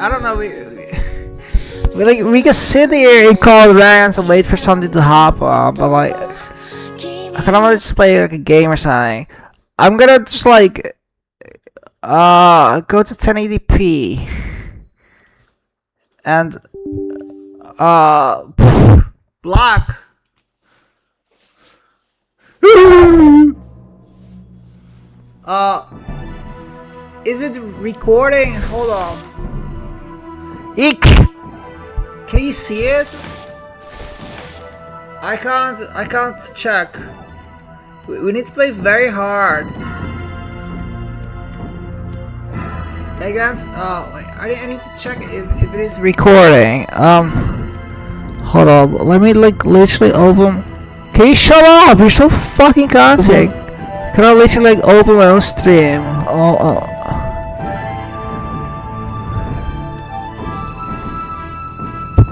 I don't know. We can sit here and call rants and wait for something to happen, but like, I kind of want to just play like a game or something. I'm gonna just like go to 1080p and block. Is it recording? Hold on. Eek! Can you see it? I can't check. We need to play very hard. Against, wait, I need to check if it is recording. Hold on, let me like literally open. Can you shut up? You're so fucking constant. Can I literally like open my own stream?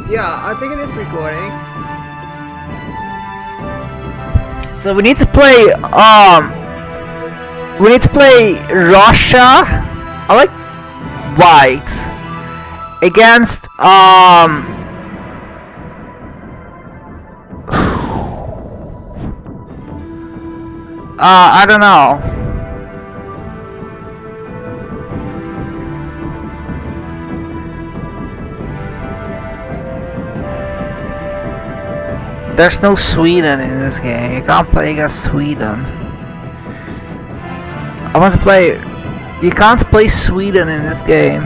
Yeah, I think it is recording. So we need to play Russia. I like white against I don't know. There's no Sweden in this game. You can't play against Sweden. I want to play. You can't play Sweden in this game.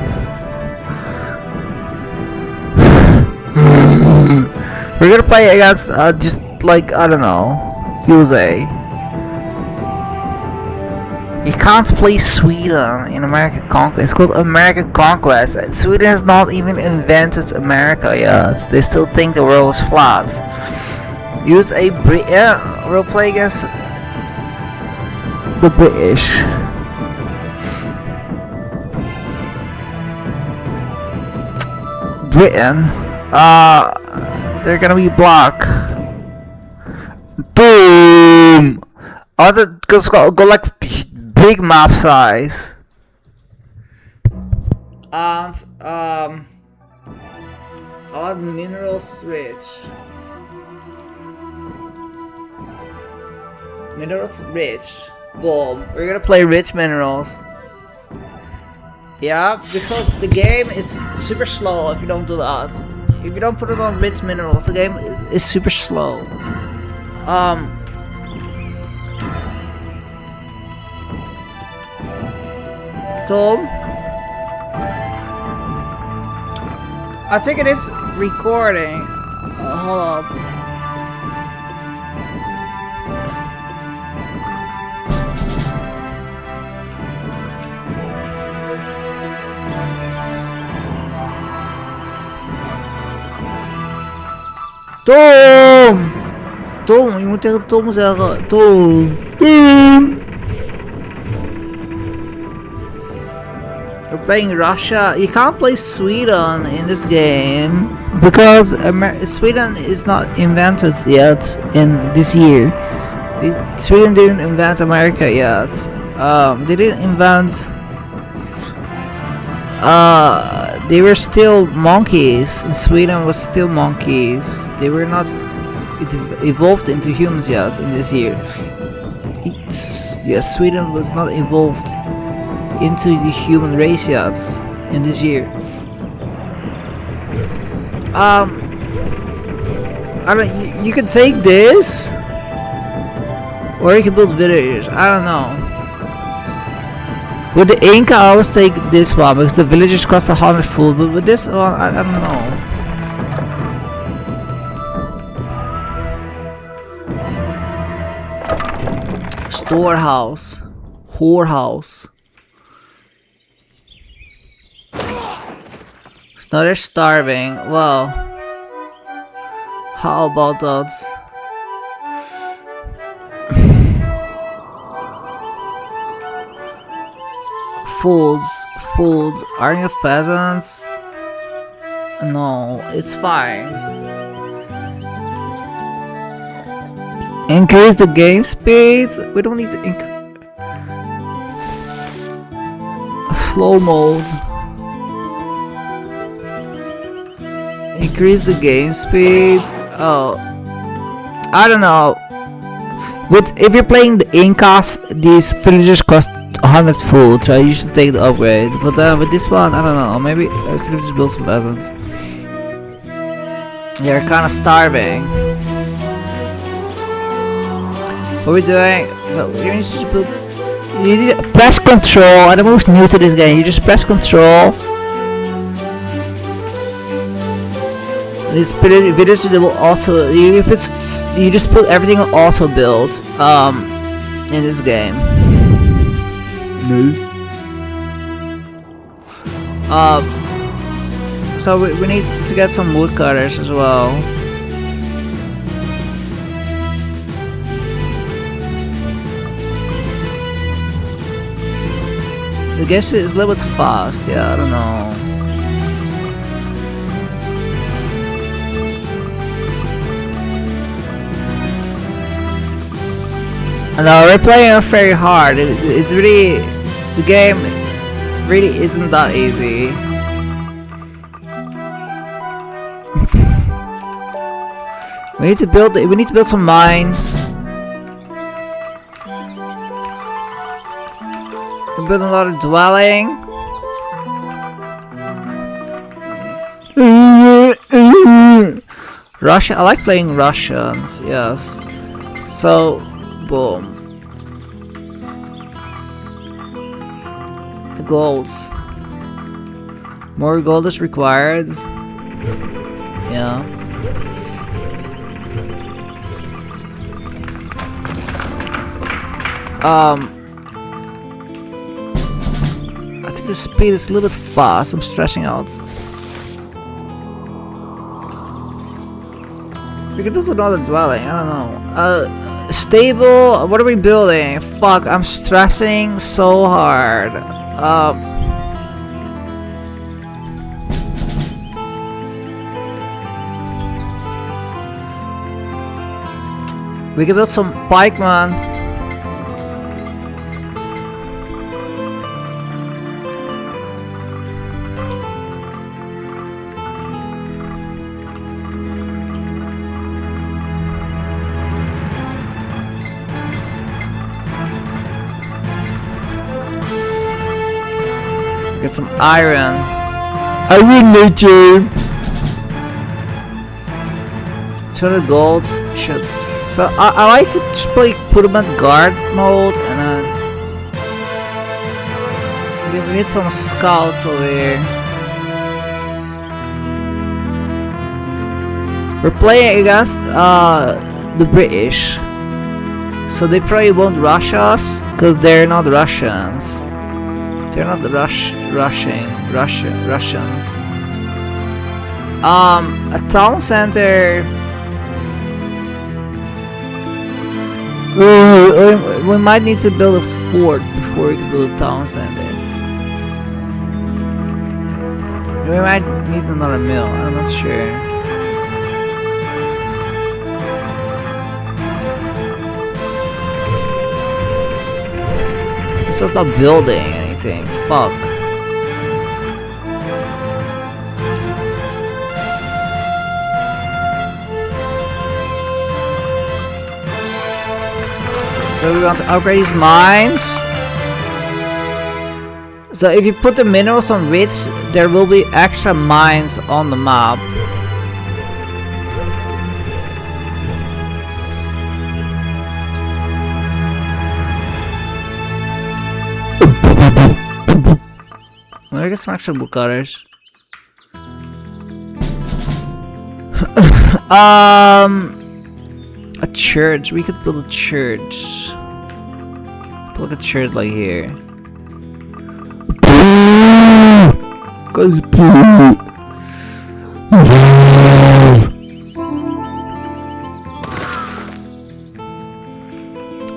We're gonna play against just like I don't know, USA. You can't play Sweden in American Conquest. It's called American Conquest. Sweden has not even invented America yet. They still think the world is flat. Use a we'll play against the British. Britain. They're gonna be black. Boom! I want to go like big map size. And I want minerals rich. Minerals rich. Boom. We're gonna play rich minerals. Yeah, because the game is super slow if you don't do that. If you don't put it on rich minerals, the game is super slow. Tom? I think it is recording. Hold up. Tom! Tom, je moet tegen Tom zeggen. Tom! Tom! We're playing Russia. You can't play Sweden in this game because Sweden is not invented yet in this year. Sweden didn't invent America yet. They didn't invent. They were still monkeys. Sweden was still monkeys. They were not evolved into humans yet in this year. Yes, Sweden was not evolved into the human race yet in this year. I don't. You can take this, or you can build villages. I don't know. With the Inca, I always take this one because the villagers cost 100 food. But with this one, I don't know. Storehouse, whorehouse. Now they're starving. Well, how about that? Food. Aren't you pheasants? No, it's fine. Increase the game speed. We don't need to slow mode. Increase the game speed. Oh, I don't know. If you're playing the Incas, these villagers cost 100 food, so you should take the upgrade. But with this one, I don't know. Maybe I could just build some peasants. They're kind of starving. What are we doing? So we need to build. You need to press control. I'm most new to this game. You just press control. These videos they will auto. You just put everything on auto build. In this game. No. So we need to get some woodcutters as well. I guess it's a little bit fast. Yeah, I don't know. No, we're playing it very hard. It's really, the game really isn't that easy. we need to build some mines. We build a lot of dwelling. Russia, I like playing Russians. Yes. So. Boom. Gold. More gold is required. Yeah. I think the speed is a little bit fast. I'm stressing out. We can do another dwelling. I don't know. Stable. What are we building? Fuck, I'm stressing so hard. We can build some pikemen. Get some iron. Iron nature. 200 gold. Shit. So I like to just put them at guard mode and then we need some scouts over here. We're playing against the British, so they probably won't rush us because they're not Russians. They're not the Russians. A town center. We might need to build a fort before we can build a town center. We might need another mill. I'm not sure. This is not building anything. Fuck. So we want to upgrade these mines. So if you put the minerals on rich, there will be extra mines on the map. Let me get some extra woodcutters. A church. We could build a church. Put a church like here.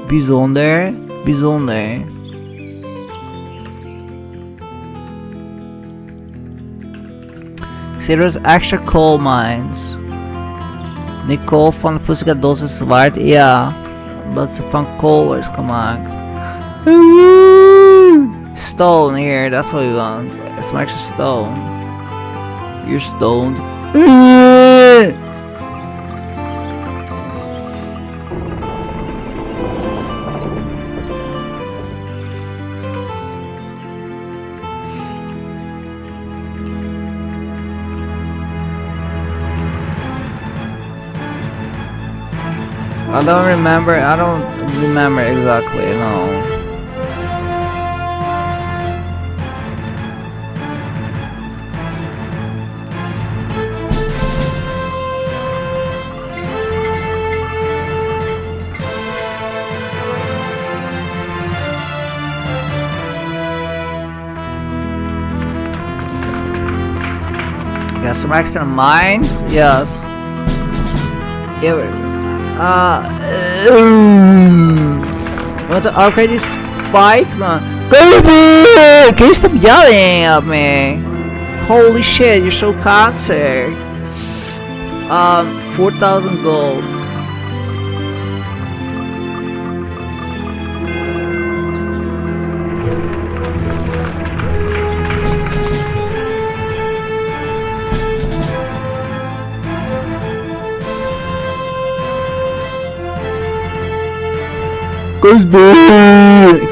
Bijzonder. Bijzonder. See, there's extra coal mines. Nicole van Pussycat Doos is zwart. Ja, dat ze van kool is gemaakt. Stone here, that's what we want. Some extra stone. You're stoned. I don't remember exactly, no. Got some extra mines? Yes. Yeah, want to upgrade this spike, man? Go! Can you stop yelling at me? Holy shit, you're so cancer. 4,000 gold.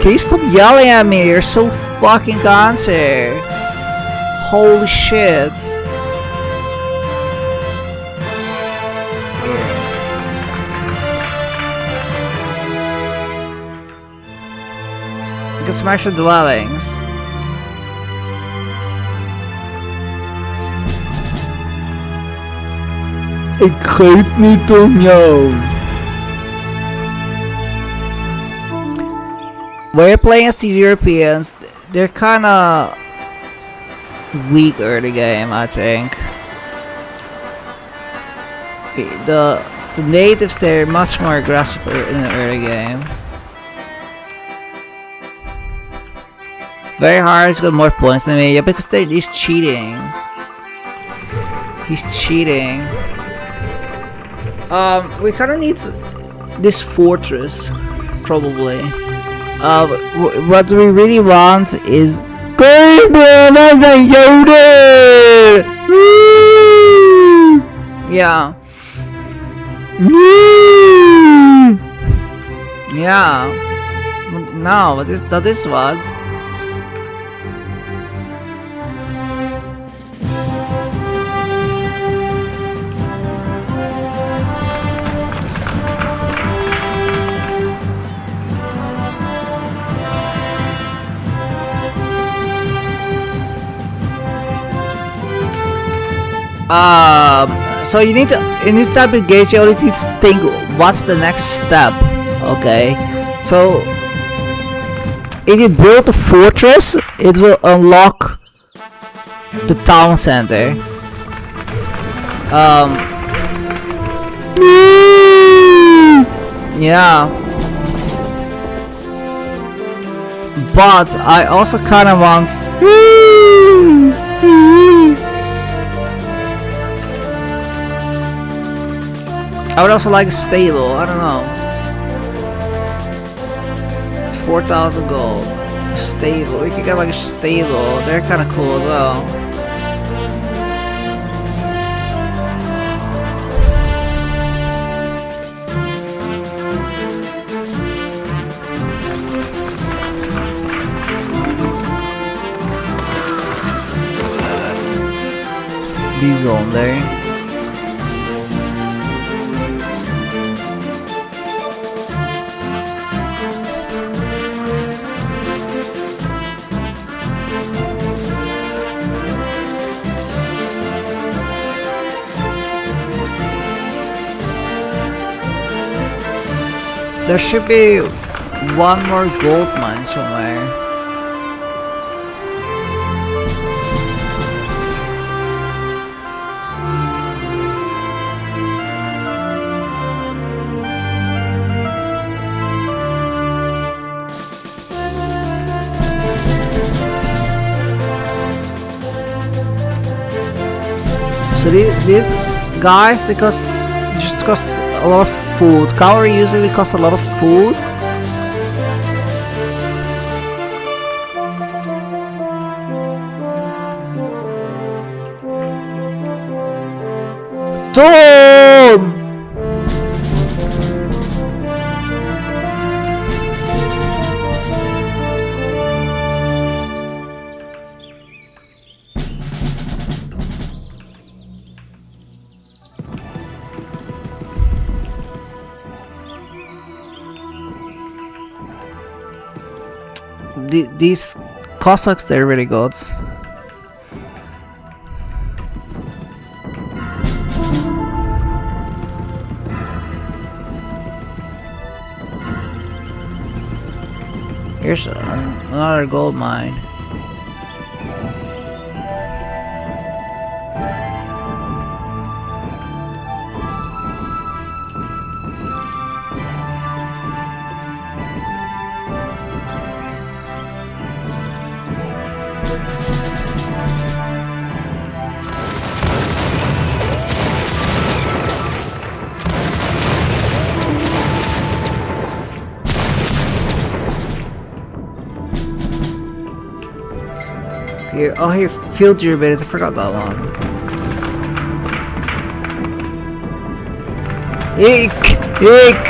Can you stop yelling at me? You're so fucking cancer. Holy shit. Get some extra dwellings. Ik geef niet om jou. When you're playing as these Europeans, they're kinda weak early game, I think. The natives, they're much more aggressive in the early game. Very hard, he's got more points than me. Yeah, because he's cheating. He's cheating. We kinda need this fortress, probably. What we really want is as a Yoda! Yeah. Yeah. No, that is what? So you need to, in this type of gauge, you only need to think what's the next step. Okay, so if you build a fortress, it will unlock the town center. Yeah, but I also kind of want. I would also like a stable, I don't know. 4,000 gold. A stable, we could get like a stable, they're kinda cool as well. These on there. There should be one more gold mine somewhere. So these guys, they just cost a lot of food. Cavalry usually costs a lot of food. Tom! These Cossacks, they're really good. Here's another gold mine. Here, oh here, field gerbils, I forgot that one. Ick! Ick!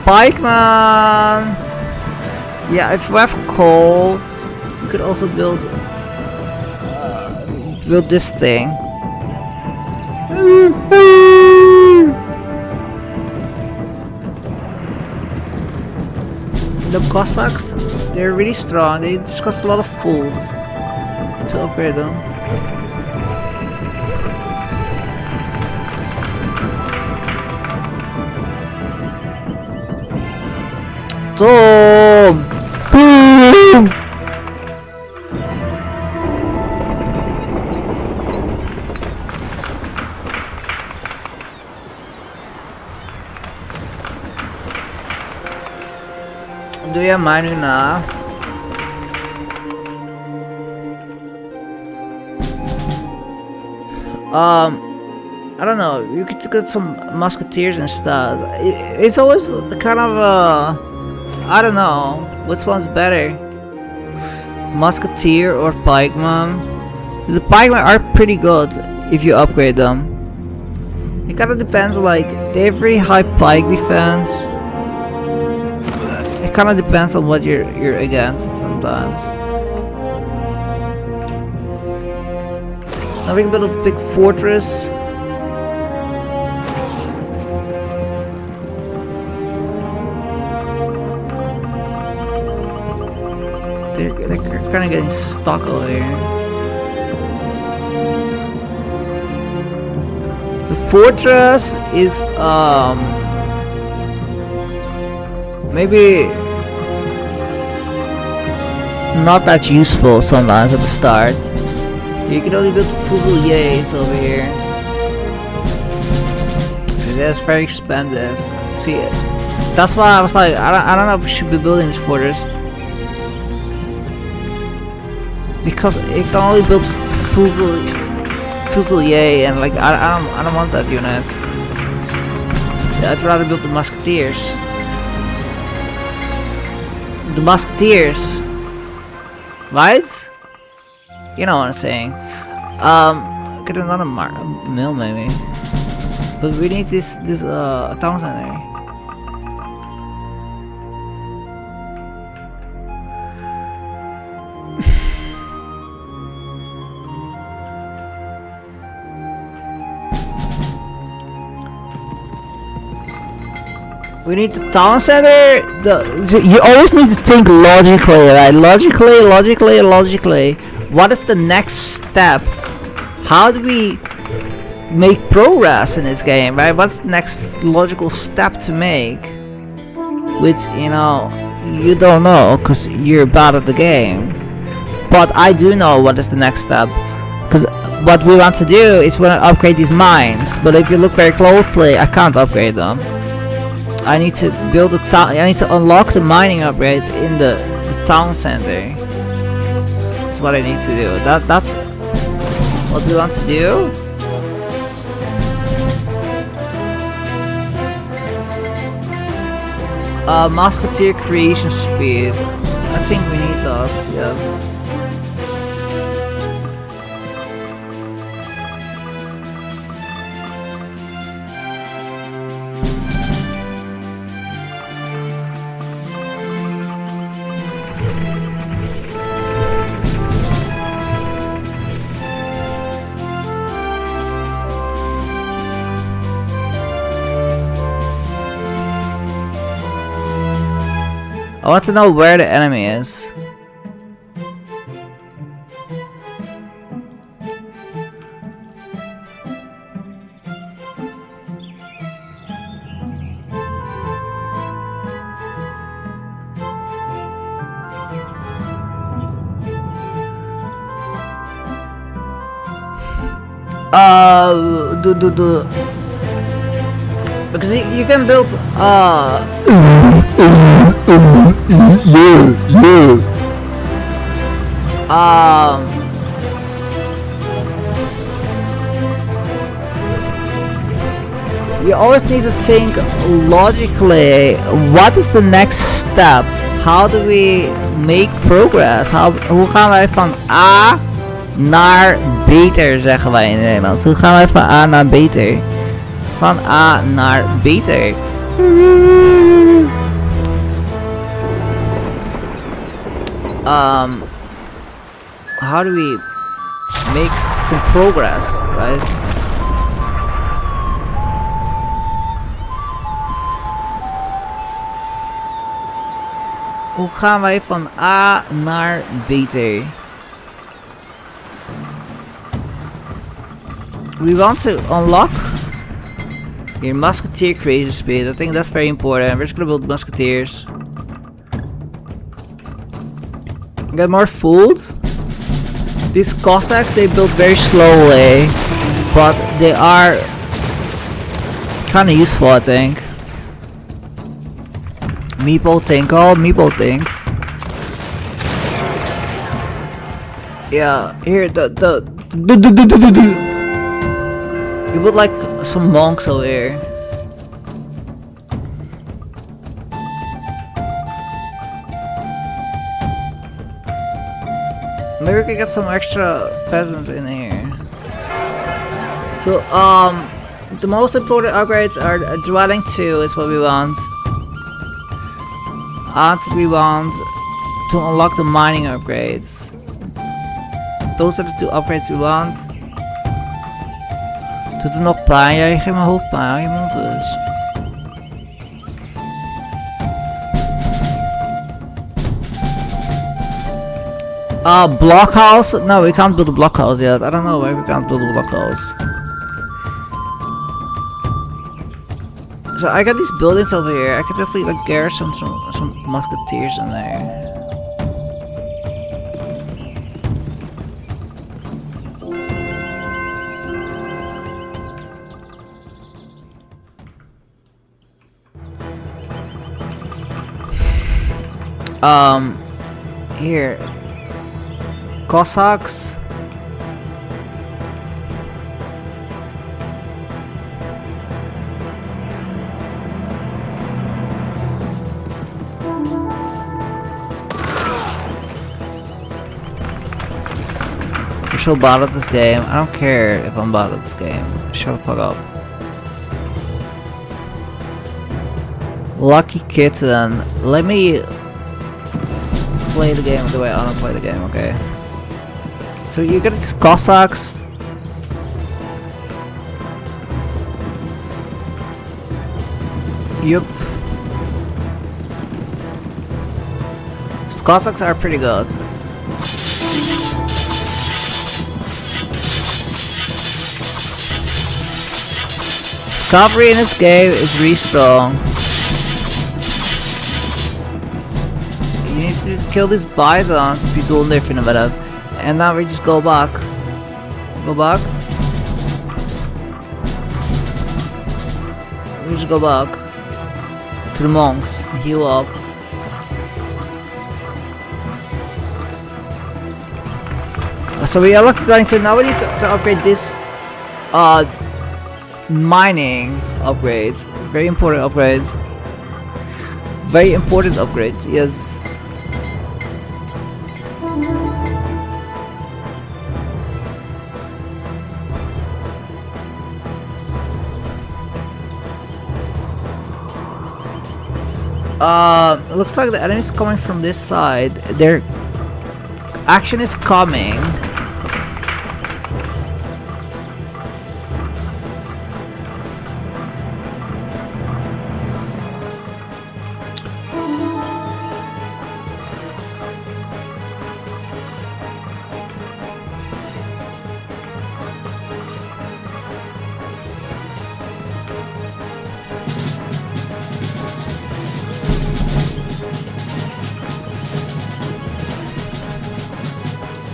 Pikeman! Yeah, if we have coal, we could also build this thing. The Cossacks, they're really strong. They just cost a lot of food to upgrade them. Tom! Boom! Do you mind enough? I don't know. You could get some musketeers and stuff. It's always kind of I don't know which one's better, musketeer or pikeman. The pikemen are pretty good if you upgrade them. It kind of depends. Like they have really high pike defense. It kind of depends on what you're against sometimes. Now we can build a big fortress. They're kind of getting stuck over here. The fortress is maybe not that useful sometimes at the start. You can only build Fusiliers over here. That's very expensive. See, that's why I was like, I don't know if we should be building this fortress, because it can only build Fusilier, and like I don't want that units. I'd rather build the musketeers. The musketeers, right? You know what I'm saying. Get another mill maybe, but we need this town center. We need the town center. You always need to think logically, right? Logically. What is the next step? How do we make progress in this game, right? What's the next logical step to make? Which, you know, you don't know because you're bad at the game. But I do know what is the next step. Because what we want to do is we want to upgrade these mines. But if you look very closely, I can't upgrade them. I need to build a town. I need to unlock the mining upgrades in the town center. That's what I need to do. That's what we want to do. Musketeer creation speed. I think we need that, yes. I want to know where the enemy is. Because you can build you always need to think logically, what is the next step? How do we make progress? Hoe gaan wij van A naar beter, zeggen wij in Nederland. Hoe gaan wij van A naar beter? Van A naar beter. How do we make some progress, right? Hoe gaan wij van A naar beter? We want to unlock your musketeer creation speed. I think that's very important. We're just gonna build musketeers. Get more food. These Cossacks, they build very slowly, but they are kind of useful, I think. Meeple tank, all Meeple tanks. Yeah, here you put like some monks over here. Maybe we could get some extra peasants in here. So the most important upgrades are dwelling 2 is what we want. And we want to unlock the mining upgrades. Those are the 2 upgrades we want. Doet er nog pijn? Ja, je geeft mijn hoofd pijn, je mond dus. Blockhouse? No, we can't build a blockhouse yet. I don't know why we can't build a blockhouse. So I got these buildings over here. I could definitely like garrison some musketeers in there. Here. Cossacks. You're so bad at this game. I don't care if I'm bad at this game. Shut the fuck up. Lucky kitten. Let me play the game the way I want to play the game, okay? So you got these Cossacks. Yup. These Cossacks are pretty good. Cavalry in this game is really strong. You need to kill these bisons, bijzonder vinden we dat. And now we just go back. Go back. We just go back to the monks and heal up. So we unlocked the 22. Now we need to upgrade this mining upgrades. Very important upgrades. very important upgrade. Yes. It looks like the enemy is coming from this side. Their action is coming.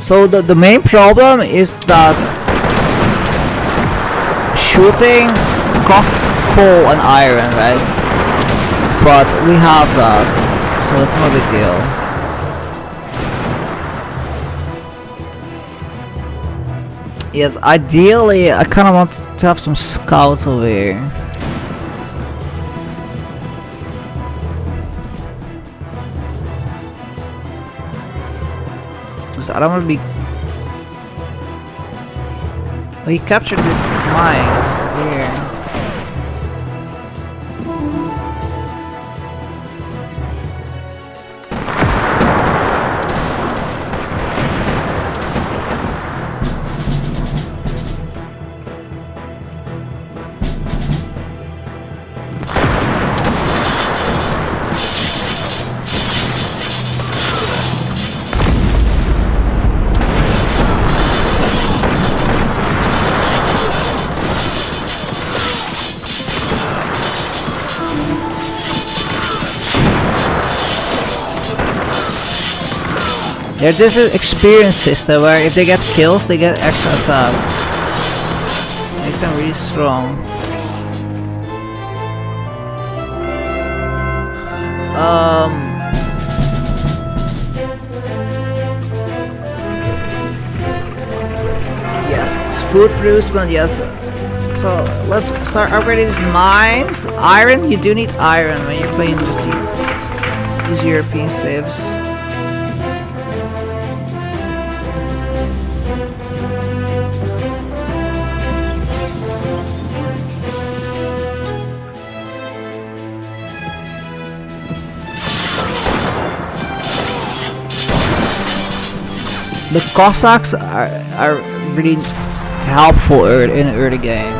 So the main problem is that shooting costs coal and iron, right? But we have that, so it's no big deal. Yes, ideally I kind of want to have some scouts over here. I don't want to be. Oh, he captured this mine here. Yeah, this is experience system where if they get kills, they get extra attack. Makes them really strong. Yes, it's food producement, yes. So let's start upgrading these mines. Iron, you do need iron when you're playing just these European saves. The Cossacks are really helpful in early game.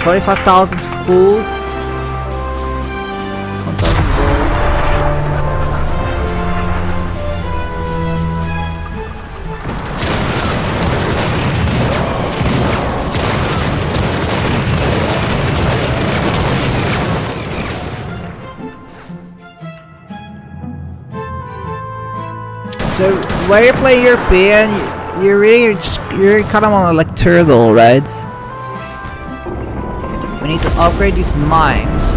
45,000 food. 1,000 gold. So when you play European, you're kind of on like turtle, right? We need to upgrade these mines.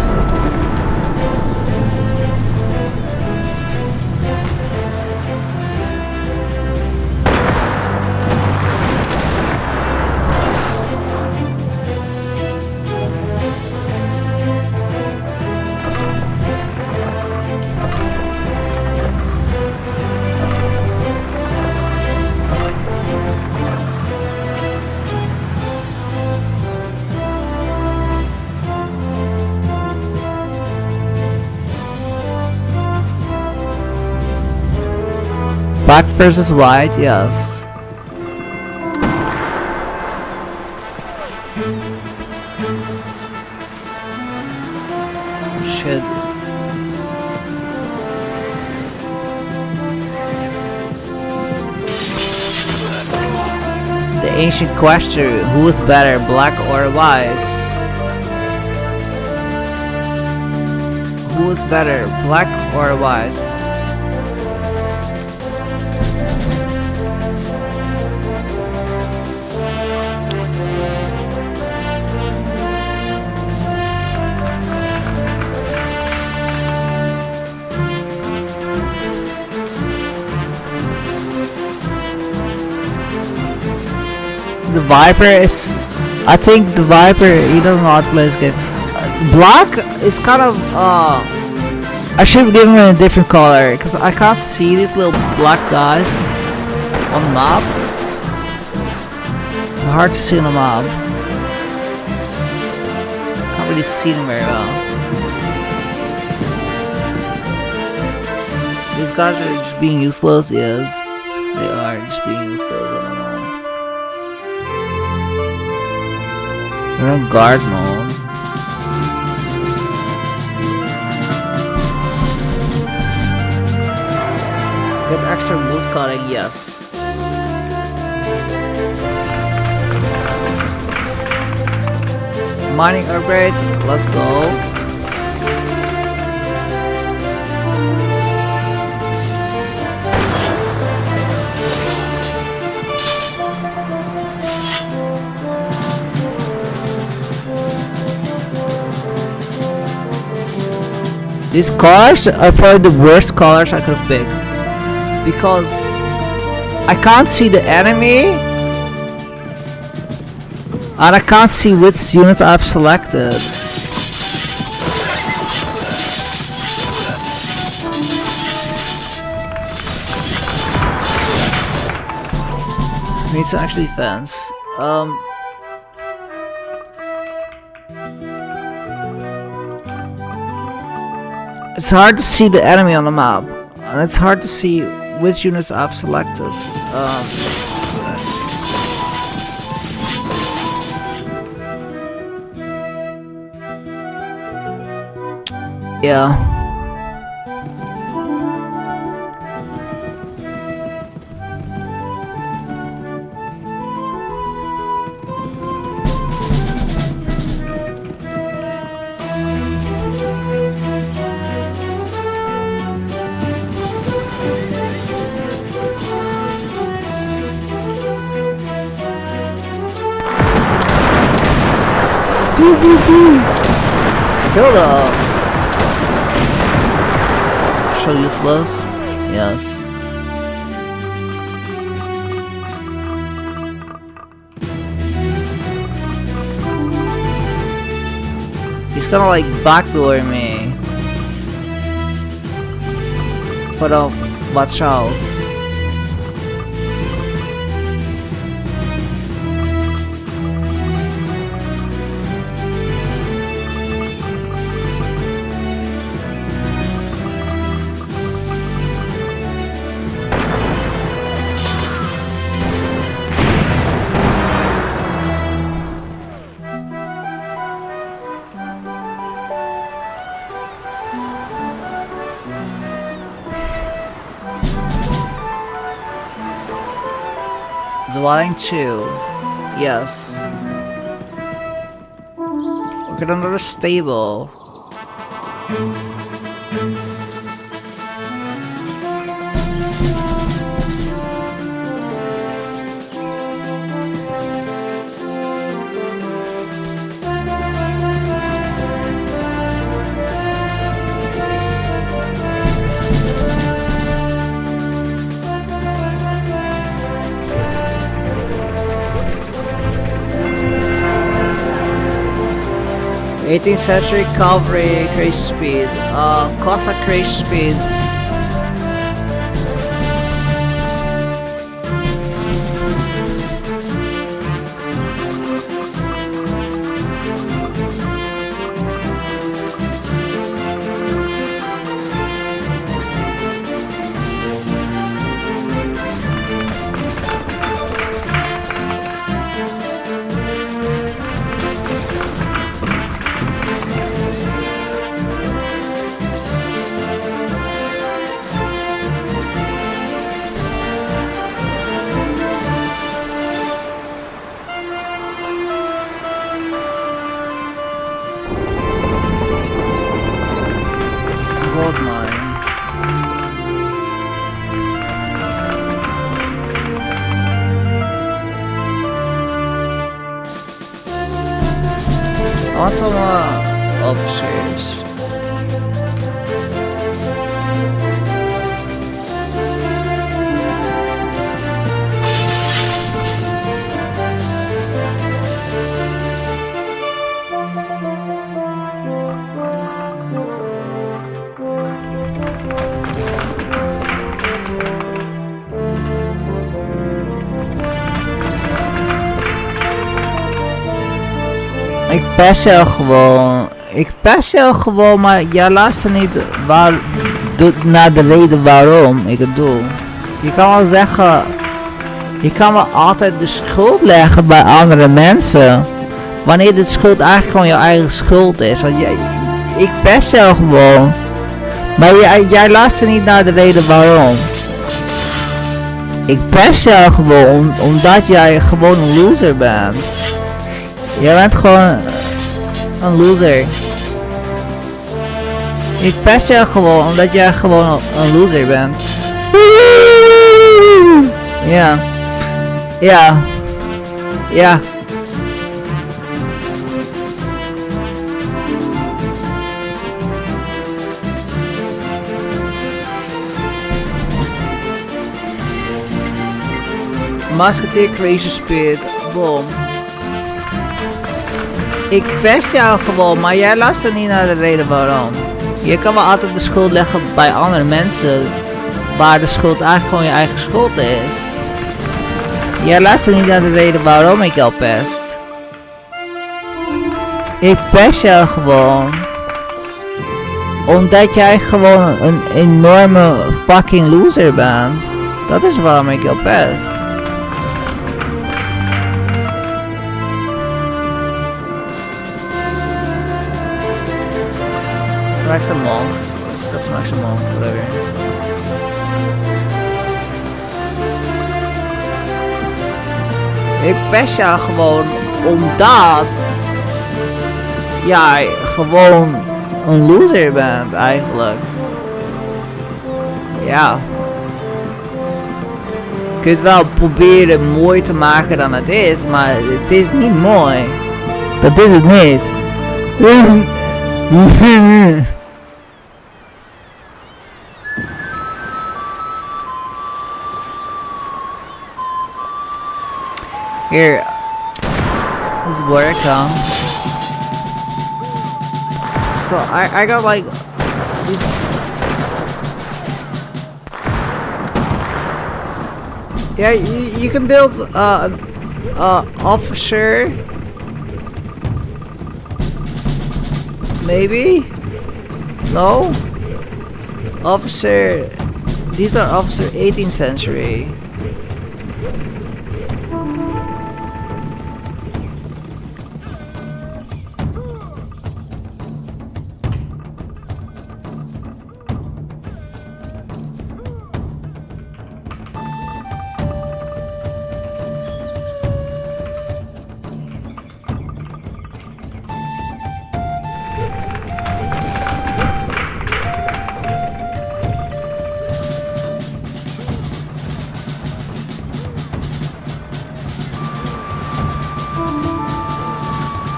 Black versus white, yes. Shit. The ancient question, who is better, black or white? Who is better, black or white? The Viper is... I think the Viper, he doesn't know how to play this game. Black is kind of I should have given it a different color because I can't see these little black guys on the map. They're hard to see on the map. Can't really see them very well. These guys are just being useless. Yes, they are just being useless. I don't know. They're on guard mode. Get extra wood cutting, yes. Mining upgrade, let's go. These cars are probably the worst colors I could have picked. Because I can't see the enemy and I can't see which units I've selected. I need to actually fence. It's hard to see the enemy on the map, and it's hard to see which units I've selected. Yeah. Kill the show useless. Yes. He's gonna like backdoor me. But watch out. Dwelling 2. Yes. We'll get another stable. th 18th century cavalry crazy speed. Cossack crazy speed. Gold mine. I want some upstairs. Ik pest jou gewoon. Ik pest jou gewoon, maar jij luistert niet naar de reden waarom ik het doe. Je kan wel zeggen, je kan wel altijd de schuld leggen bij andere mensen. Wanneer de schuld eigenlijk gewoon jouw eigen schuld is. Want ik pest jou gewoon. Maar jij luistert niet naar de reden waarom. Ik pest jou gewoon omdat jij gewoon een loser bent. Jij bent gewoon een loser. Ik pest jou gewoon omdat jij gewoon een loser bent. Ja. Ja. Ja. Musketeer Crazy Spirit. Boom. Ik pest jou gewoon, maar jij luistert niet naar de reden waarom. Je kan wel altijd de schuld leggen bij andere mensen, waar de schuld eigenlijk gewoon je eigen schuld is. Jij luistert niet naar de reden waarom ik jou pest. Ik pest jou gewoon. Omdat jij gewoon een enorme fucking loser bent. Dat is waarom ik jou pest. Smack some monks. Let's smack some monks, whatever. Ik pest jou gewoon omdat jij gewoon een loser bent eigenlijk. Ja. Je kunt wel proberen mooi te maken dan het is, maar het is niet mooi. Dat is het niet. Here, this is where I come. So I got like these. Yeah, you can build officer. Maybe? No? Officer. These are officer 18th century.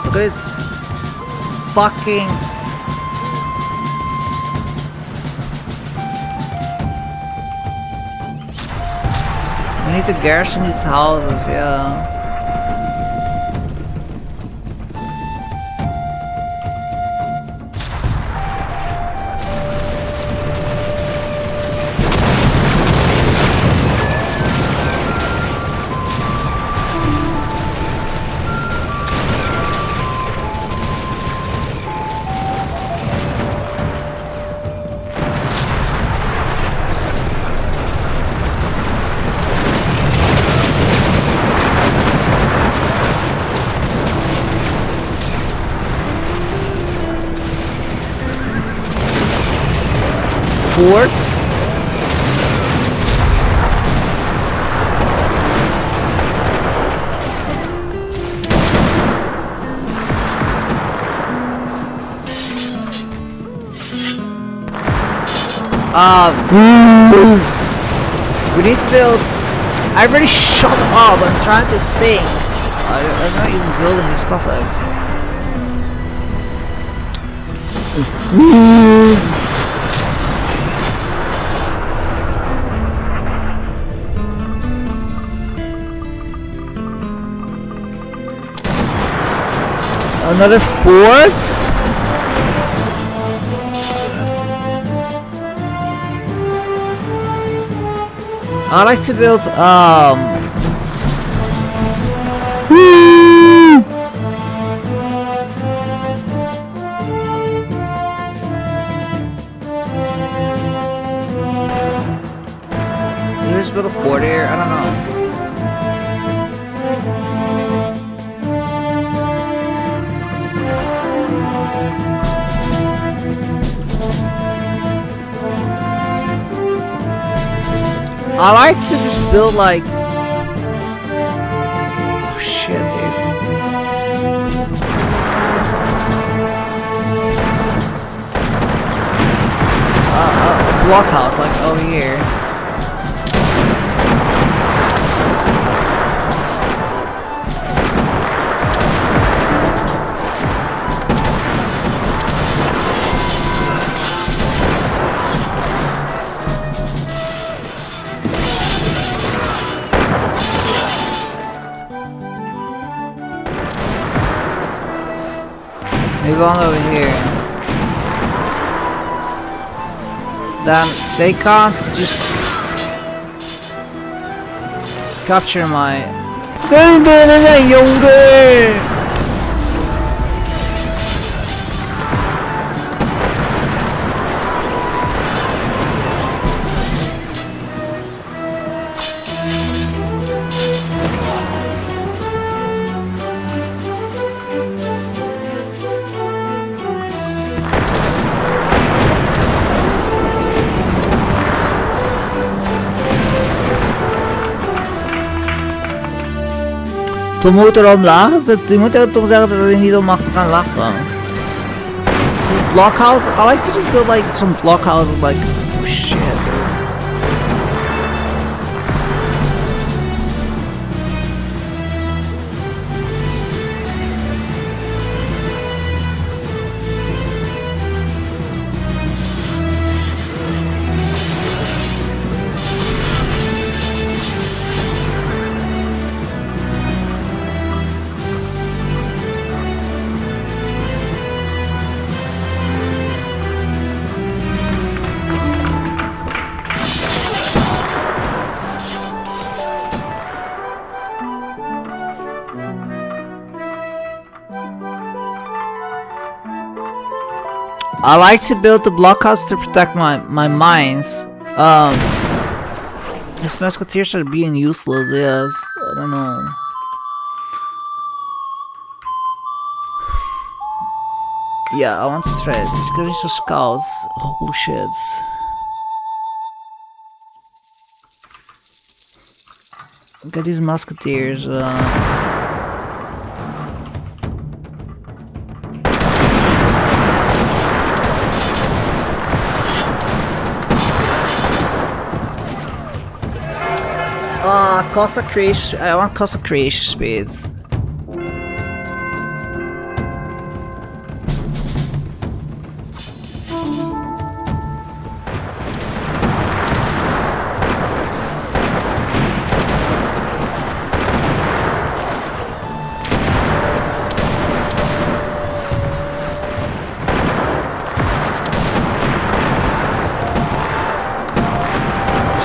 Look at this fucking we need to garrison these houses, yeah. Fort. We need to build. I already shut up. I'm trying to think. I'm not even building these Cossacks. Another fort? I like to build just build a fort here? I don't know. I like to just build like... Oh shit, dude. A blockhouse like over here. Maybe one over here. Then they can't just capture my... Du moet erom lachen, je moet erom zeggen dat je niet om mag gaan lachen. This blockhouse, I like to just build like some blockhouses like, oh shit. I like to build the blockhouse to protect my mines. These musketeers are being useless, yes. I don't know. Yeah, I want to trade. There's getting some scouts. Holy shit. Look at these musketeers. Cost of creation. I want cost of creation speed. Just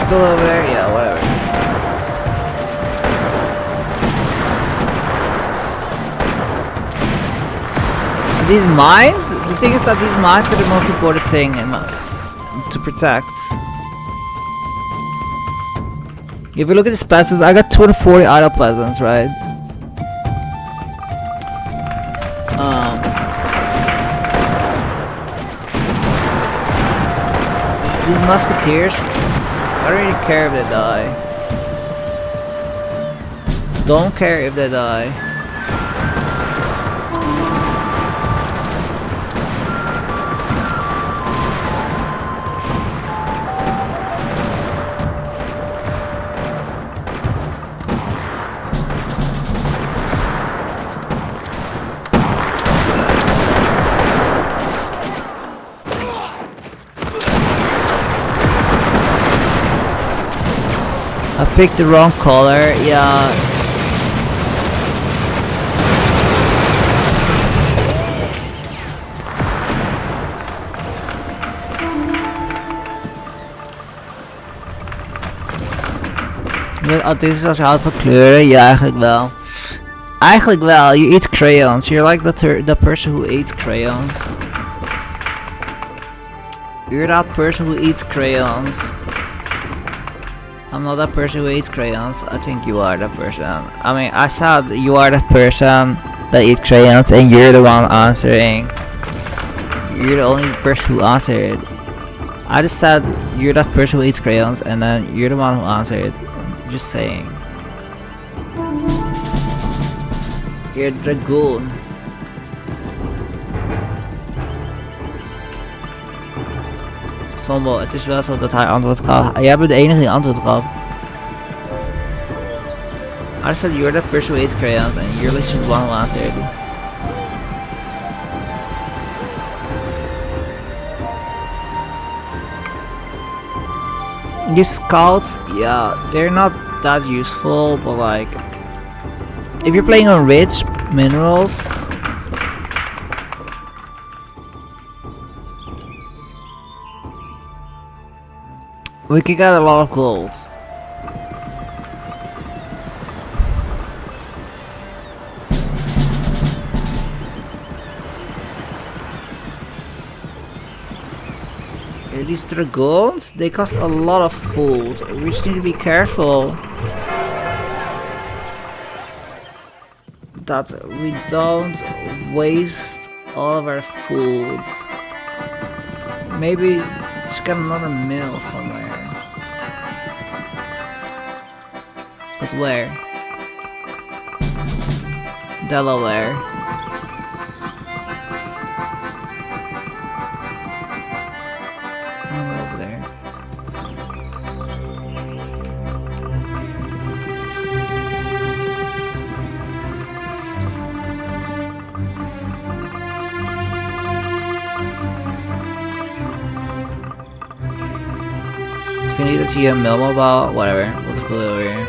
go over there, yeah, whatever. These mines? The thing is that these mines are the most important thing to protect. If you look at the peasants, I got 240 idle peasants, right? These musketeers, I don't really care if they die. Don't care if they die. I picked the wrong color, yeah. Dit is als je houdt van kleuren? Ja, eigenlijk wel. Eigenlijk wel, you eat crayons. You're like the person who eats crayons. You're that person who eats crayons. I'm not that person who eats crayons. I think you are that person. I mean, I said you are that person that eats crayons, and you're the one answering. You're the only person who answered. I just said you're that person who eats crayons, and then you're the one who answered. Just saying. You're a dragoon. Sombel, het is wel zo dat hij antwoord gaf. Jij bent de enige die antwoord gaf. I said you're that person who eats crayons, and you're literally the one who answered. These scouts, yeah, they're not that useful, but like, if you're playing on rich minerals, we could get a lot of gold. These dragoons, they cost a lot of food. We just need to be careful that we don't waste all of our food. Maybe just get another mill somewhere. But where? Delaware. Over there. If you need to see a mill mobile, whatever, we'll just go over here.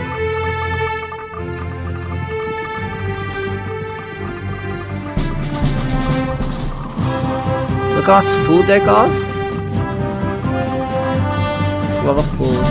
Look how much food they cost. It's a lot of food.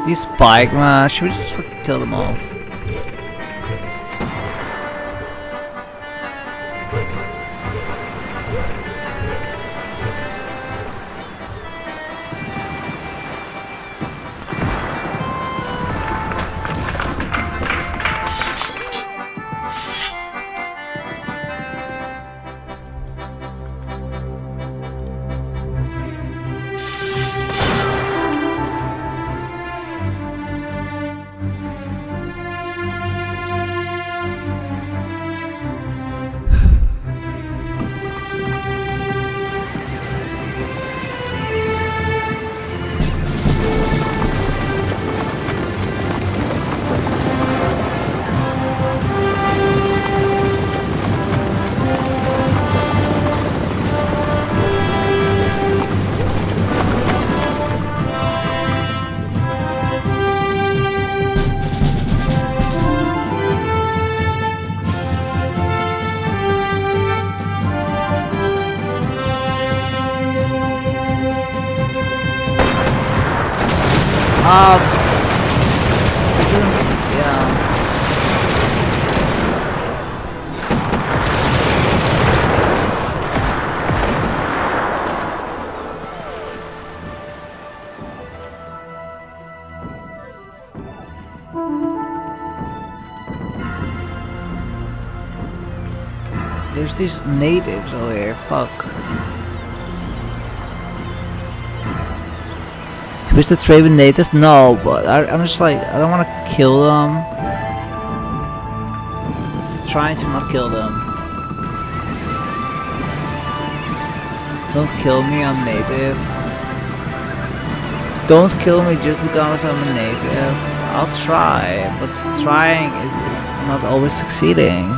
These spike, man, should we just kill them off? Yeah. There's these natives over here, fuck. Supposed to trade with natives? No, but I'm just like, I don't want to kill them. Just trying to not kill them. Don't kill me, I'm native. Don't kill me just because I'm a native. I'll try, but trying is not always succeeding.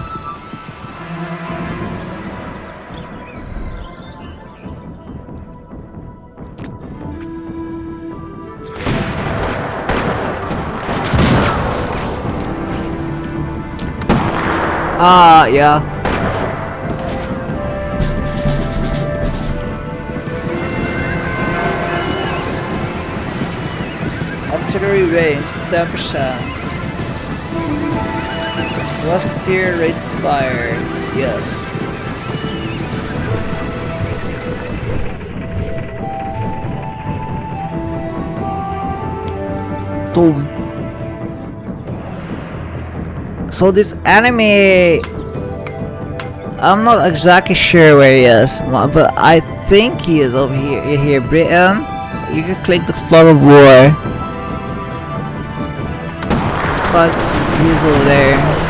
Yeah. artillery range 10%. Musketeer rate fire, yes. Boom. So this enemy, I'm not exactly sure where he is, but I think he is over here. Here, Britain. You can click the flag of war. Looks like he's over there.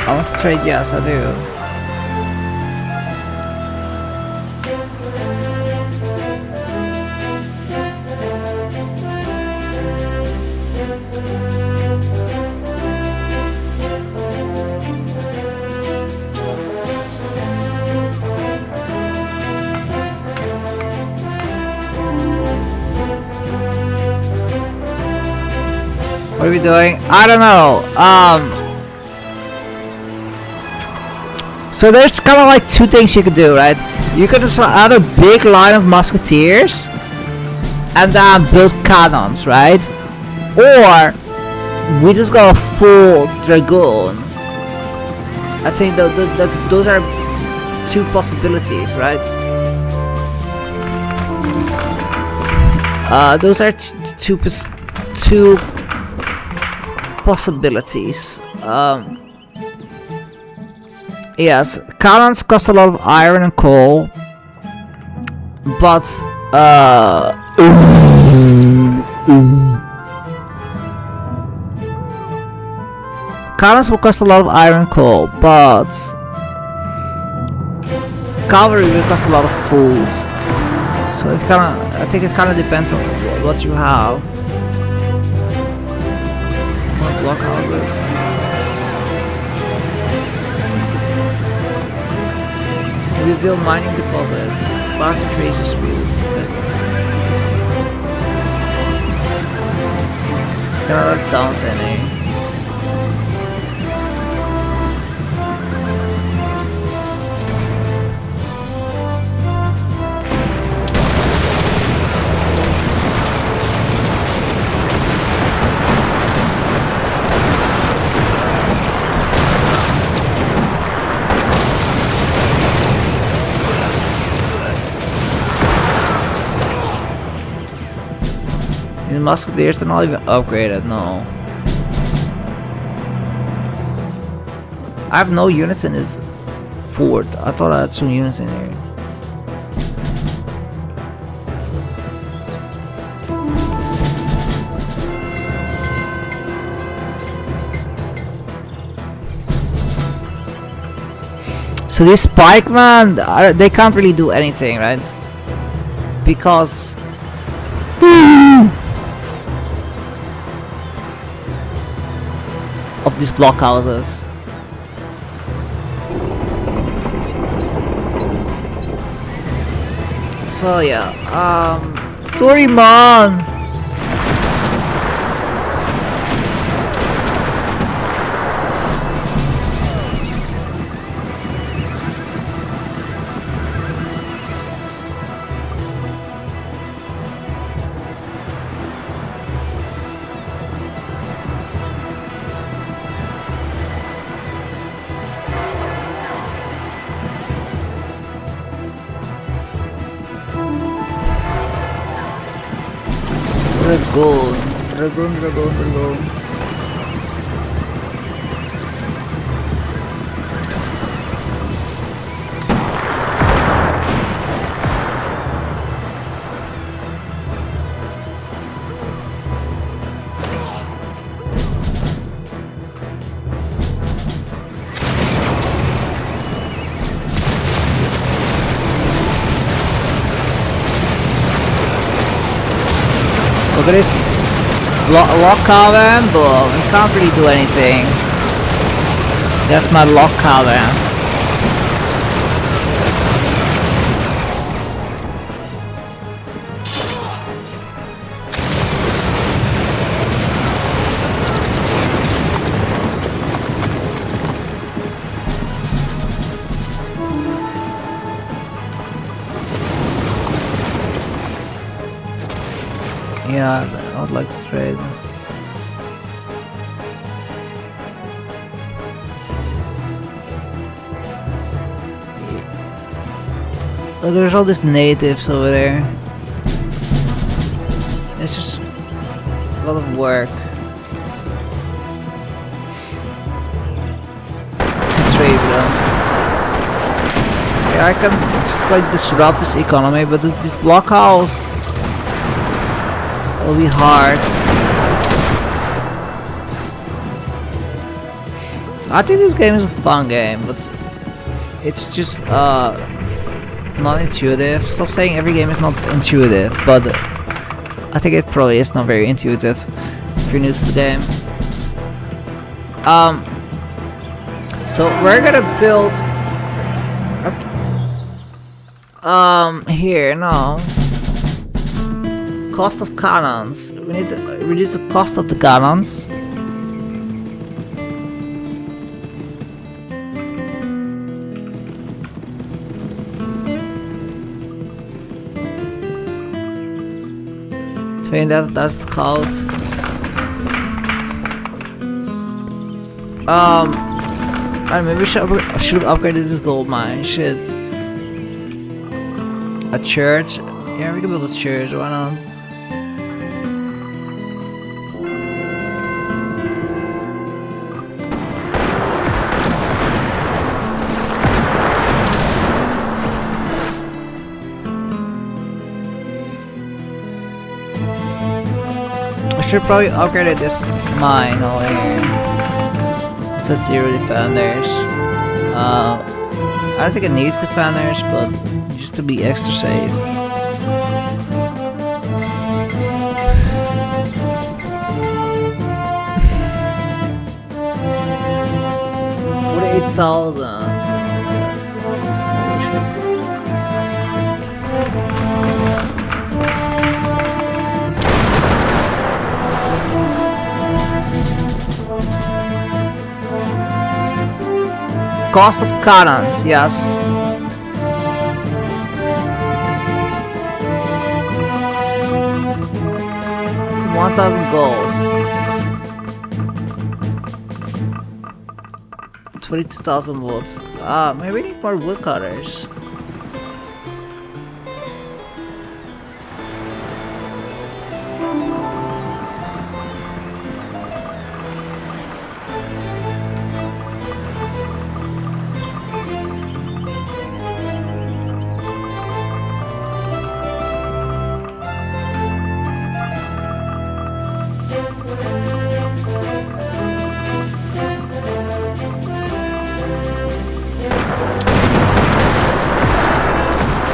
I want to trade, yes I do. What are we doing? I don't know. So there's kind of like two things you could do, right? You could just add a big line of musketeers and then build cannons, right? Or we just go full dragoon. I think those are two possibilities, right? Those are two possibilities. Yes, cannons cost a lot of iron and coal, but cannons will cost a lot of iron and coal, but cavalry will cost a lot of food. So it's kind of, I think it kind of depends on what you have. What blockhouses? Reveal mining deposit. Fast creation speed. Cannot downs any. The musketeers are not even upgraded, no. I have no units in this fort. I thought I had some units in here. So these pikemen, they can't really do anything, right? Because of these blockhouses. So yeah, sorry man. Dragon. Look at this lock carbon, but it can't really do anything. That's my lock carbon. Yeah, I would like to trade. Oh, there's all these natives over there. It's just a lot of work to trade with them. Yeah, I can just like disrupt this economy, but this blockhouse will be hard. I think this game is a fun game, but it's just not intuitive. Stop saying every game is not intuitive, but I think it probably is not very intuitive if you're new to the game. So we're gonna build here no. Cost of cannons. We need to reduce the cost of the cannons. I think that's called. Maybe we should have upgraded this gold mine. Shit. A church. Yeah, we can build a church. Why not? Should probably upgrade this mine over here to 0 defenders. I don't think it needs defenders, but just to be extra safe. 48,000. Cost of cannons, yes. $1,000 gold. 22,000 wood. Maybe we need more woodcutters.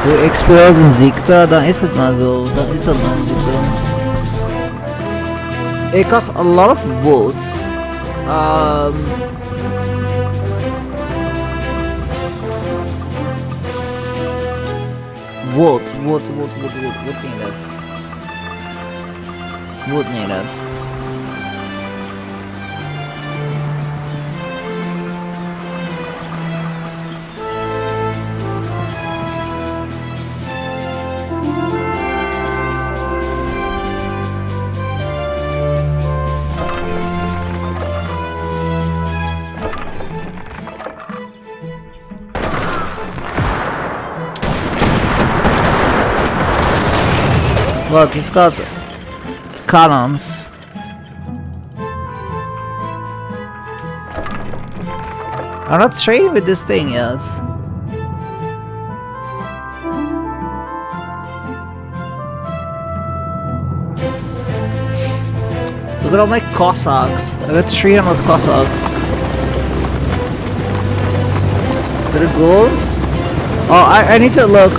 Hoe explodes een ziekte, dan is het maar zo. Dan is dat maar zo. It costs a lot of wood. Wood needed. Wood needed. Look, he's got cannons. I'm not trading with this thing yet. Look at all my Cossacks. I got 300 Cossacks. The goals? Oh, I need to look.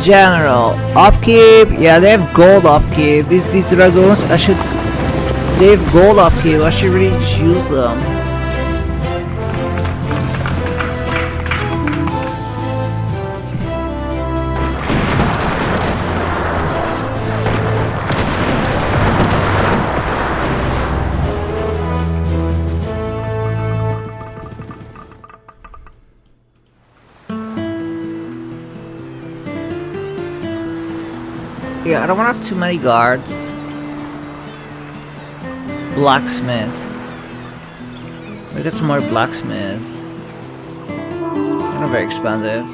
General. Upkeep. Yeah, they have gold upkeep. These dragons, they have gold upkeep. I should really just use them. Yeah, I don't want to have too many guards. Blacksmith. We get some more blacksmiths. They're not very expensive.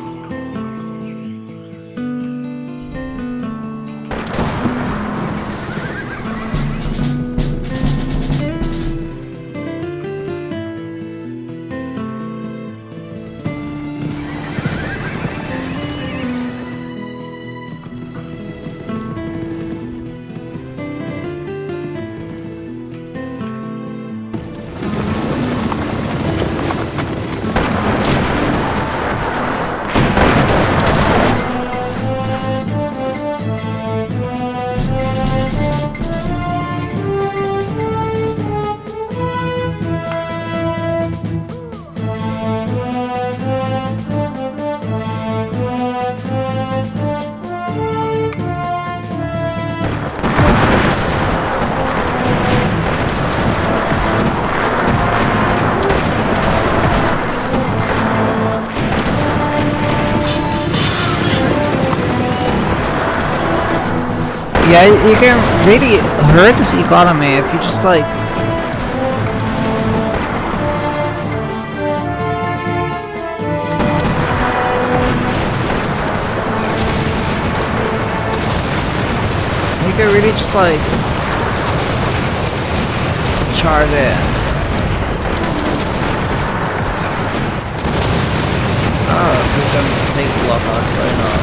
Yeah, you can really hurt this economy if you just like... You can really just like... charge it. Oh, we can take block out right now.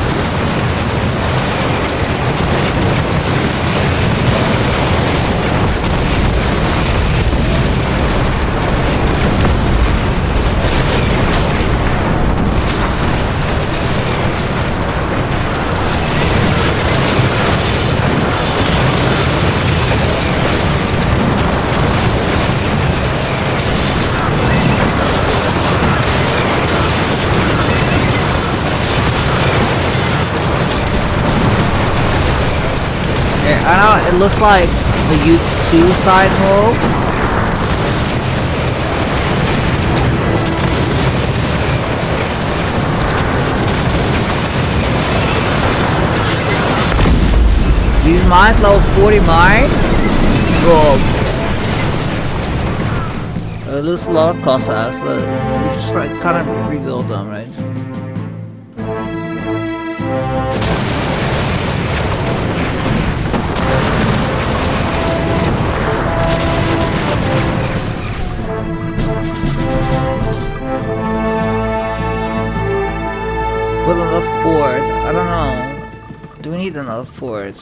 I know, it looks like a huge suicide move. These mines, level 40 mine. Gold. It looks a lot of Cossacks, but we just like kind of rebuild them, right? Put another fort. I don't know. Do we need another fort?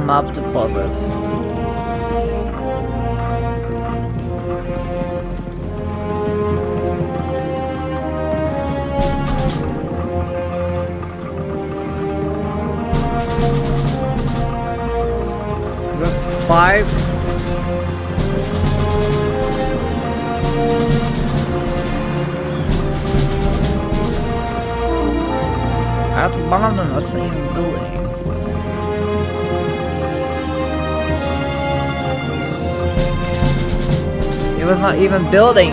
Map deposits. We have 5. At one of them the same building. It was not even building.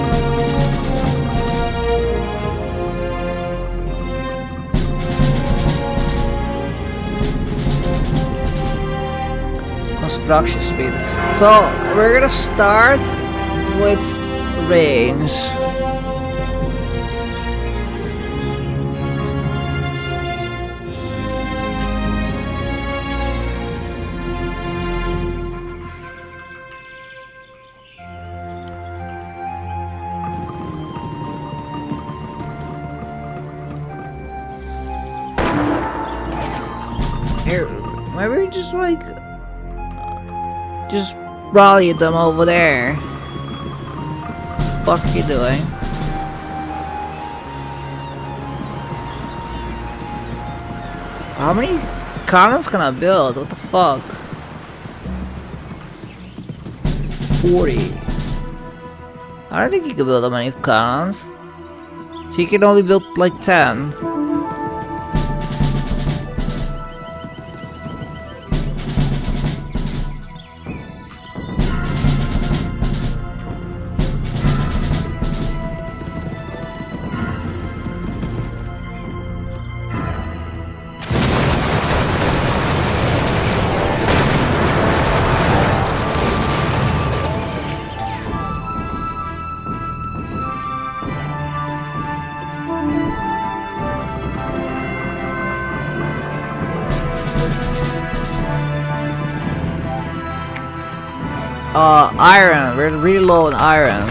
Construction speed. So we're gonna start with range. Maybe we just like just rally them over there. What the fuck are you doing? How many cannons can I build? What the fuck? 40. I don't think you can build that many cannons. So you can only build like 10. Iron. We're really low on iron.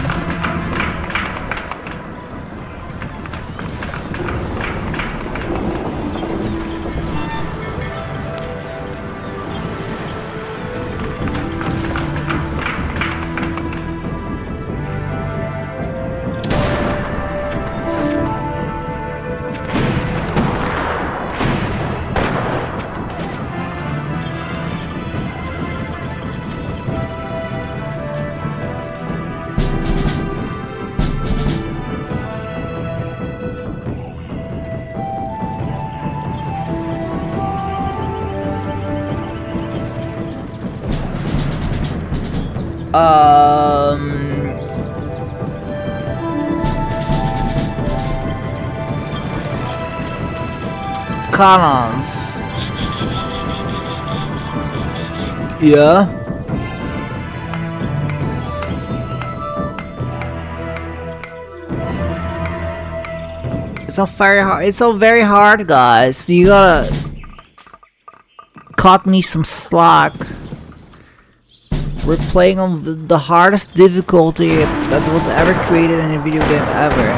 Cannons. Yeah. It's not very hard. It's so very hard, guys. You gotta cut me some slack. We're playing on the hardest difficulty that was ever created in a video game ever.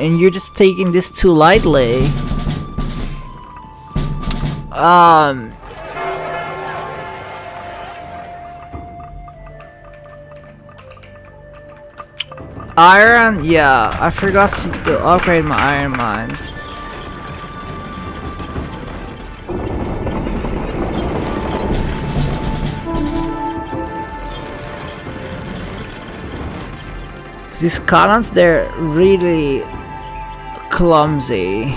You're just taking this too lightly. Iron? Yeah, I forgot to upgrade my iron mines. These cannons, they're really clumsy.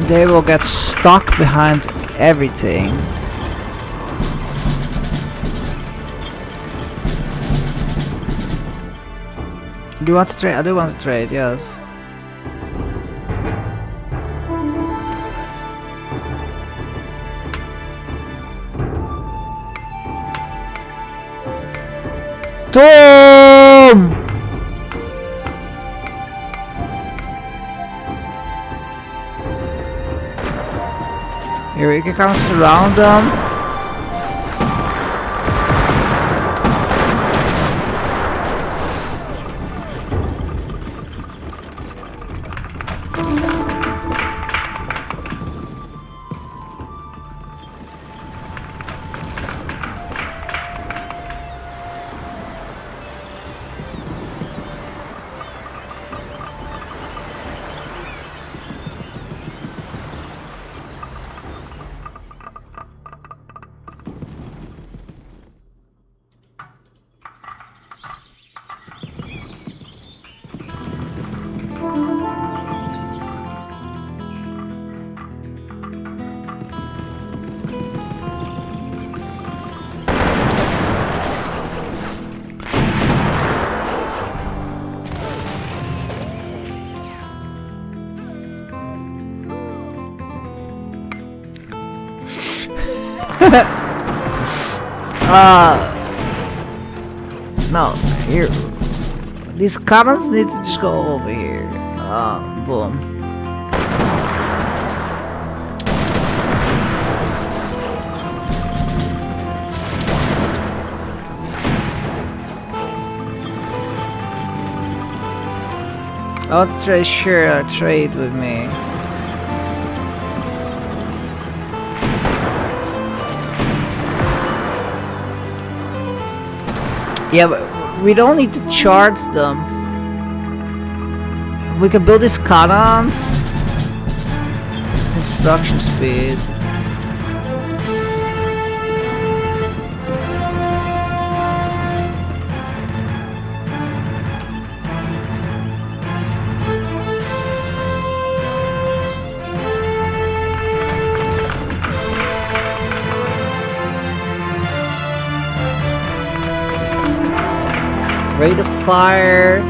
They will get stuck behind everything. Do you want to trade? I do want to trade, yes. Tom! Here we can kind of surround them. No, here. These cannons need to just go over here. Boom. I want to trade with me. Yeah, but we don't need to charge them. We can build these cannons. Construction speed. Rate of fire.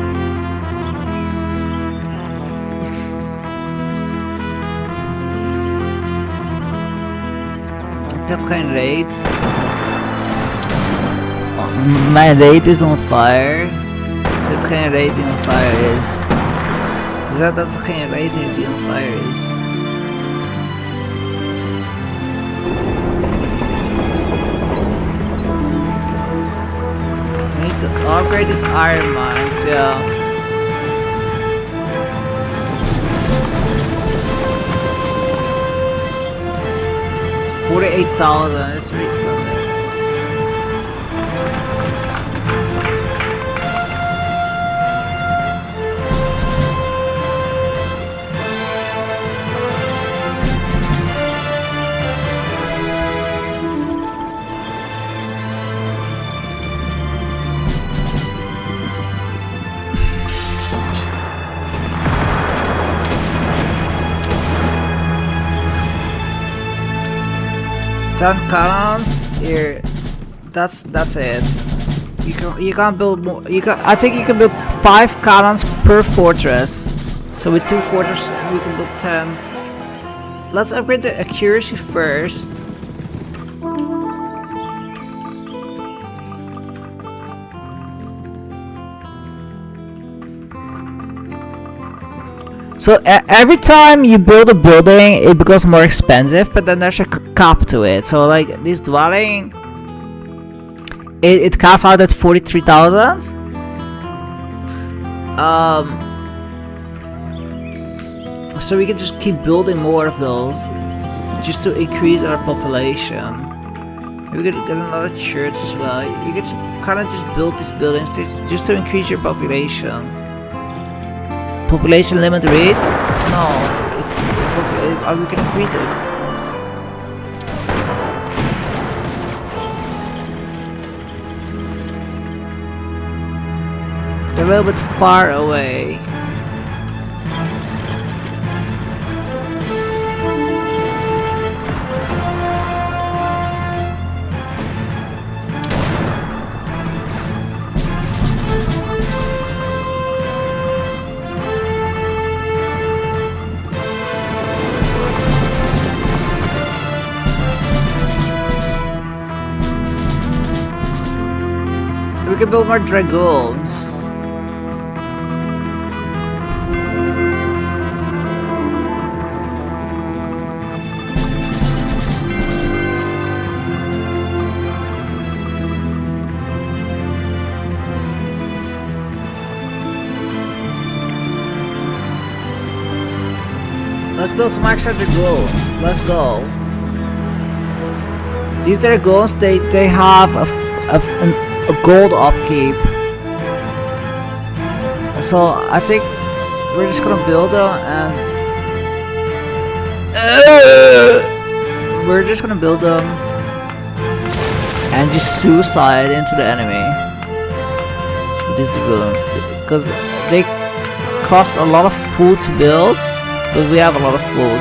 Ik heb geen rate. Oh, mijn rate is on fire. Er zit geen rate die on fire is. Ze zegt dat ze geen rate heeft die on fire is. We need to upgrade these iron mines, yeah. $48,000, it's really expensive. Ten cannons here. That's it. You can't build more. I think you can build 5 cannons per fortress. So with 2 fortresses we can build 10. Let's upgrade the accuracy first. So every time you build a building, it becomes more expensive, but then there's a cap to it. So like this dwelling, it caps out at 43,000. So we can just keep building more of those, just to increase our population. We could get another church as well. You can just kind of just build these buildings just to increase your population. Population limit reached? No, we can increase it. They're a little bit far away. We can build more dragoons. Let's build some extra dragoons. Let's go. These dragoons, they have a gold upkeep. So I think we're just gonna build them and just suicide into the enemy with these dragoons, because they cost a lot of food to build, but we have a lot of food.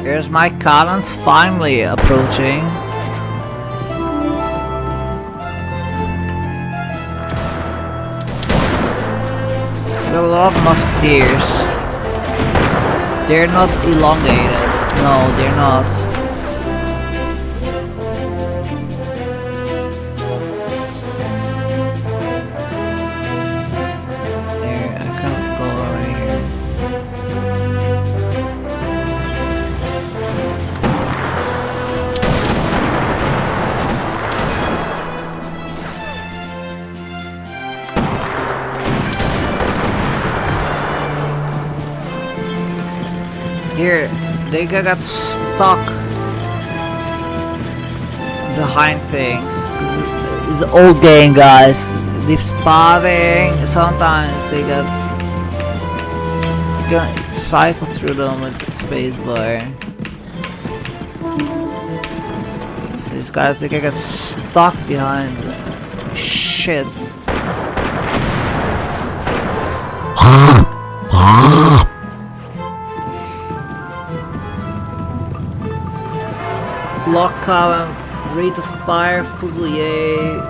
Here's my cannons finally approaching. Got a lot of musketeers. They're not elongated. No, they're not. There, I can't go over here. Here, they got stuck behind things. It's an old game, guys. They're spotting. Sometimes they get cycle through them with spacebar. So these guys, they get stuck behind shit. Lock column, rate of fire, Fusilier.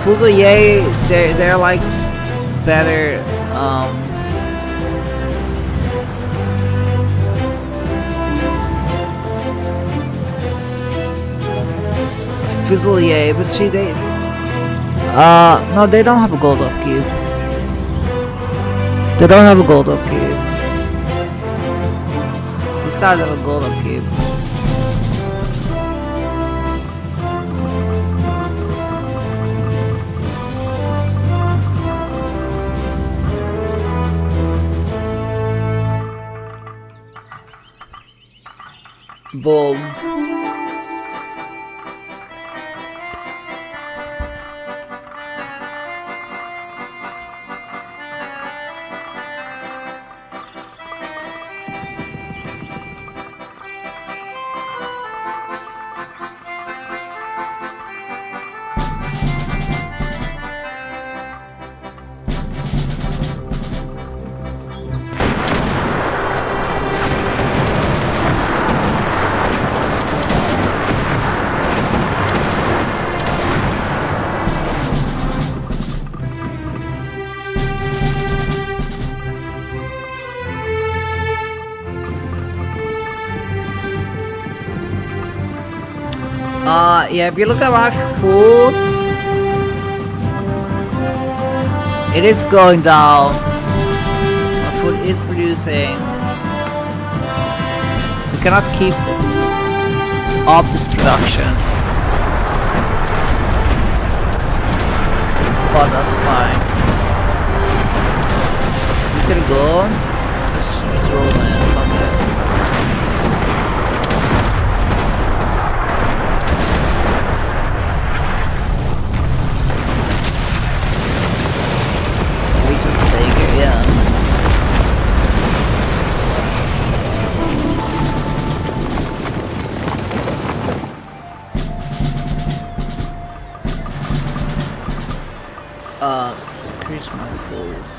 Fusilier, they're like better. Fusilier, but see they. No, they don't have a gold upkeep. They don't have a gold upkeep. These guys have a gold upkeep. Bold. Yeah, if you look at my food, it is going down. My food is producing. We cannot keep up this production, but that's fine. These are the guns. Let's just roll, man. Fuck it. Increase my folds.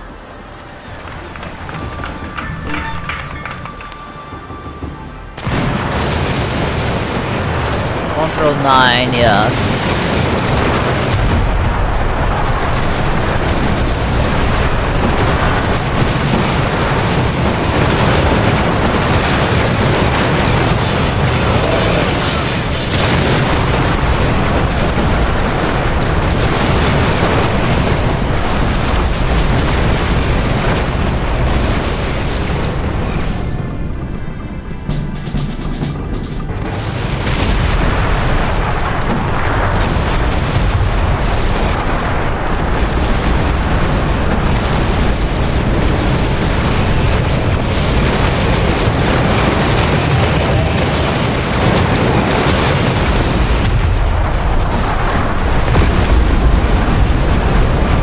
Control 9, yes.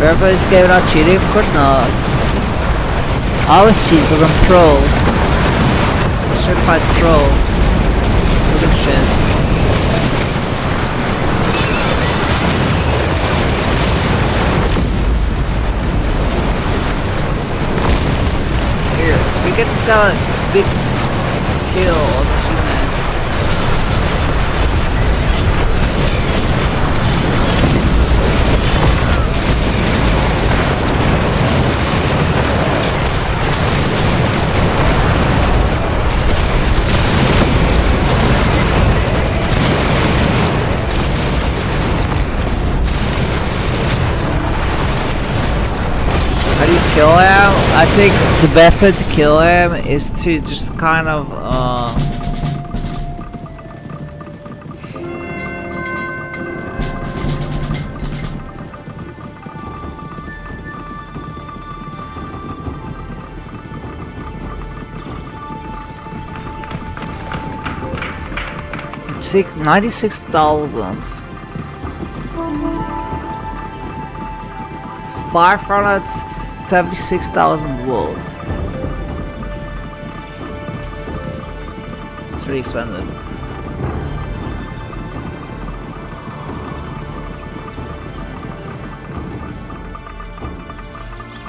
Everybody's giving out cheating? Of course not. I always cheat because I'm pro. I'm a certified pro. Look at shit. Here, we get this guy a big kill on 2 minutes. kill him, I think the best way to kill him is to just kind of Six, 96,000. 576,000 volts. It's really expensive.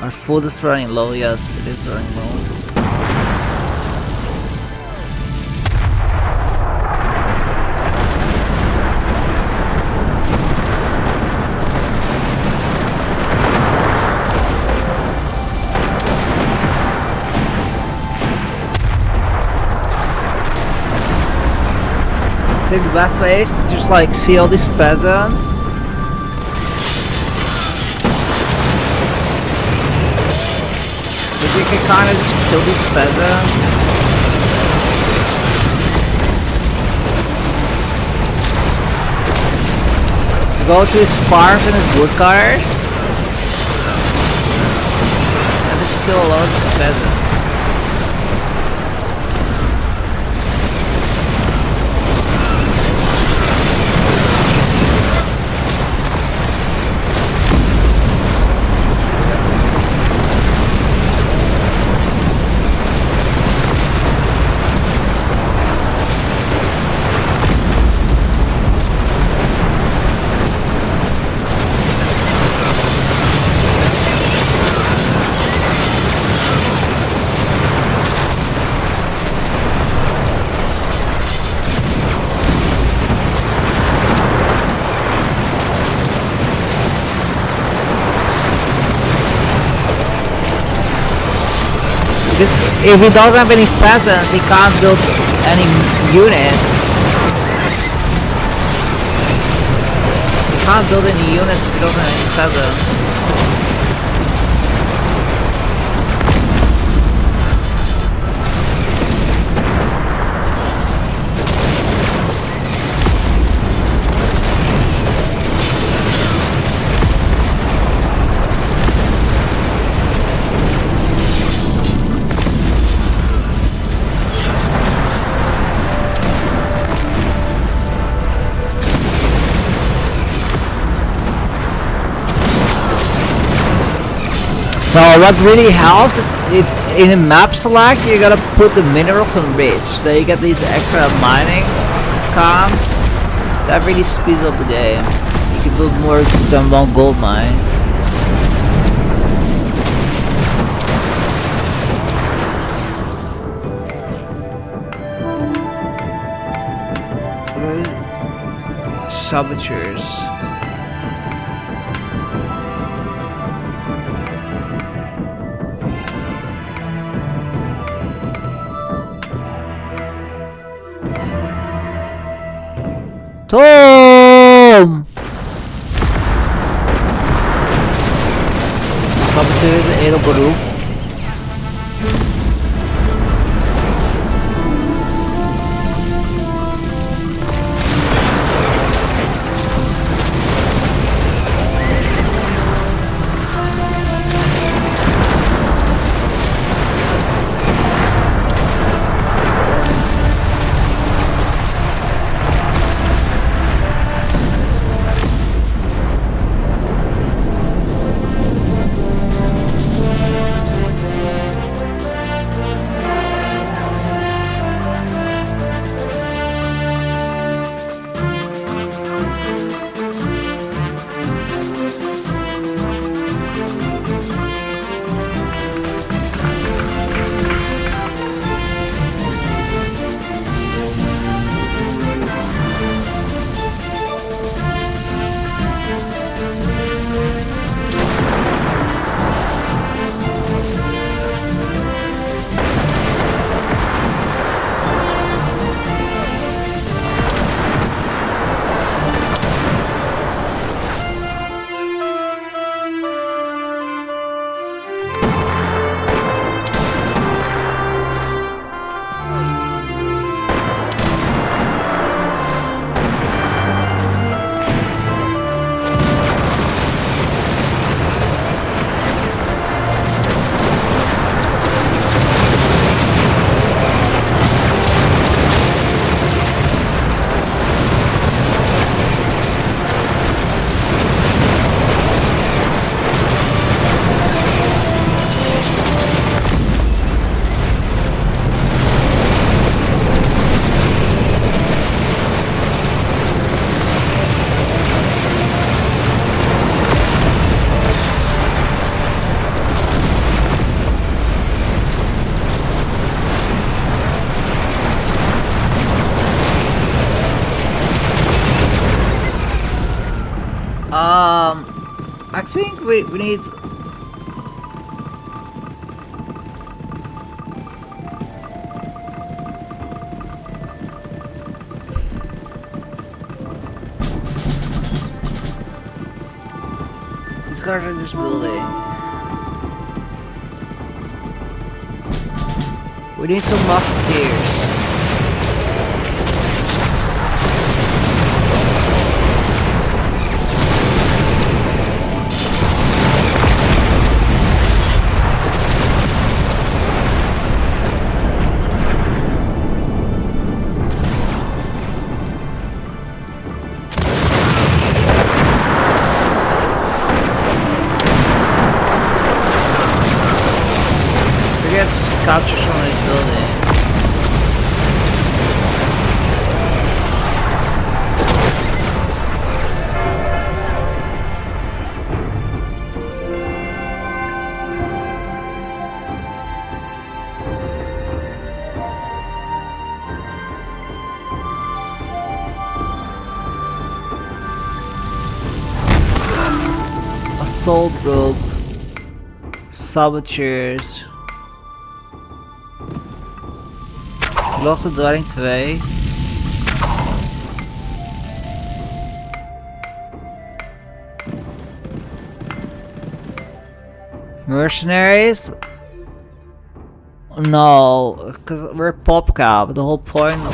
Our food is running low. Yes, it is running low. I think the best way is to just like see all these peasants. If you can kind of just kill these peasants. Just go to his farms and his woodcutters. And just kill a lot of these peasants. If he doesn't have any peasants, he can't build any units. He can't build any units if he doesn't have any peasants. Now what really helps is if in a map select you gotta put the minerals on rich, then you get these extra mining comps. That really speeds up the game. You can build more than one gold mine. Saboteurs. Tom! Saboteurs en edel beroep. we need... These guys are just building. We need some musketeers. Capture some of these buildings. Assault group, saboteurs. Losse dwelling 2. Mercenaries? No, because we're PopCap. The whole point of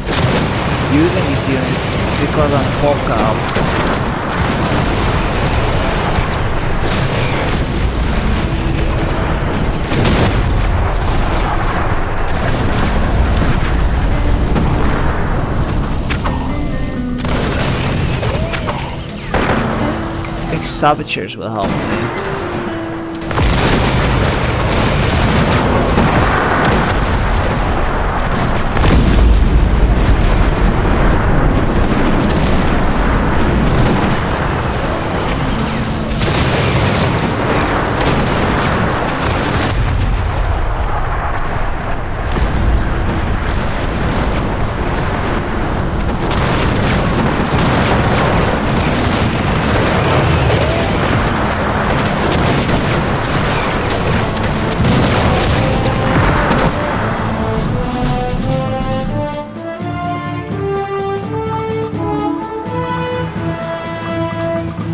using these units is because I'm PopCap. Saboteurs will help me.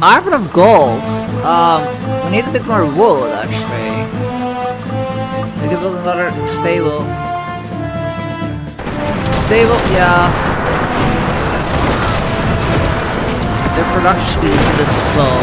I have enough gold. We need a bit more wood, actually. We can build another stable. Stables, yeah. Their production speed is a bit slow.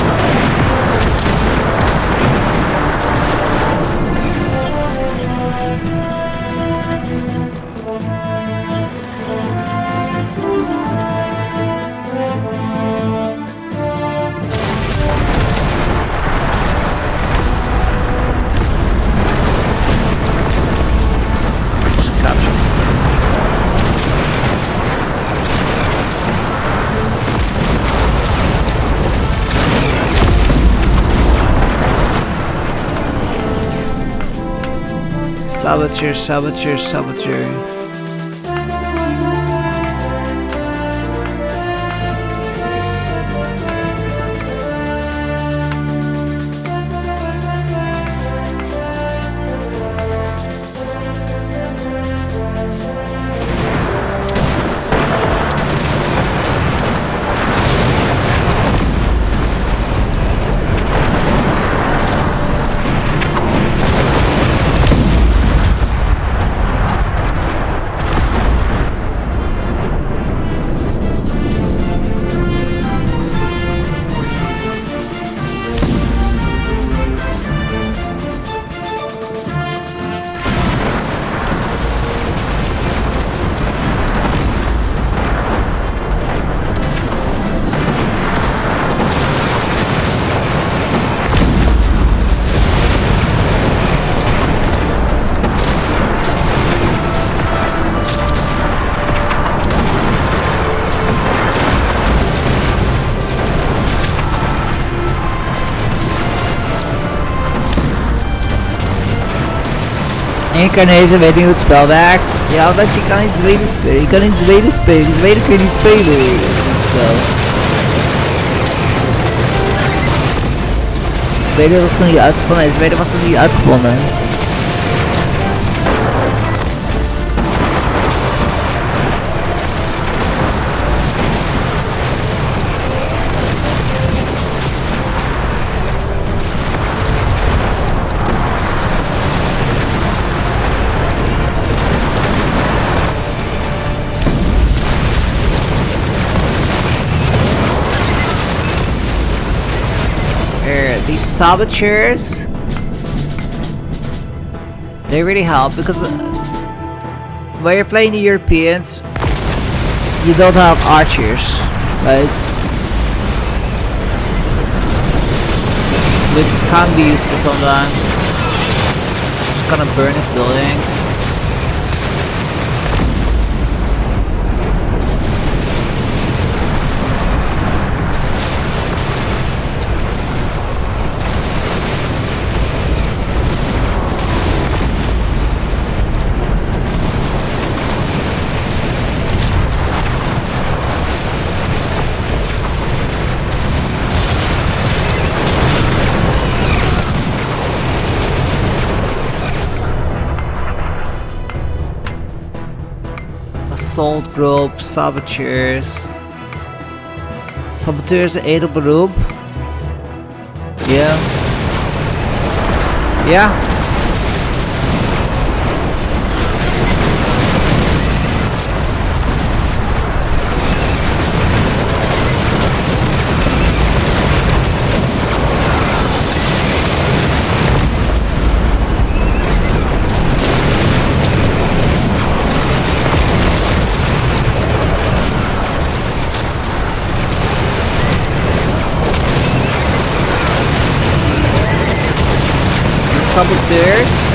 Saboteur, saboteur, saboteur. Incarnation weet niet hoe het spel werkt. Ja, want je kan niet Zweden spelen. Je kan niet Zweden spelen. Zweden kun je niet spelen in het spel. Tweede was toen je uitgevonden. De tweede was toen je uitgevonden. These saboteurs, they really help because when you're playing the Europeans, you don't have archers, right? Which can be useful sometimes. Just kind of burn his buildings. Assault group, saboteurs. Saboteurs edel beroep. Yeah. Yeah. Saboteurs.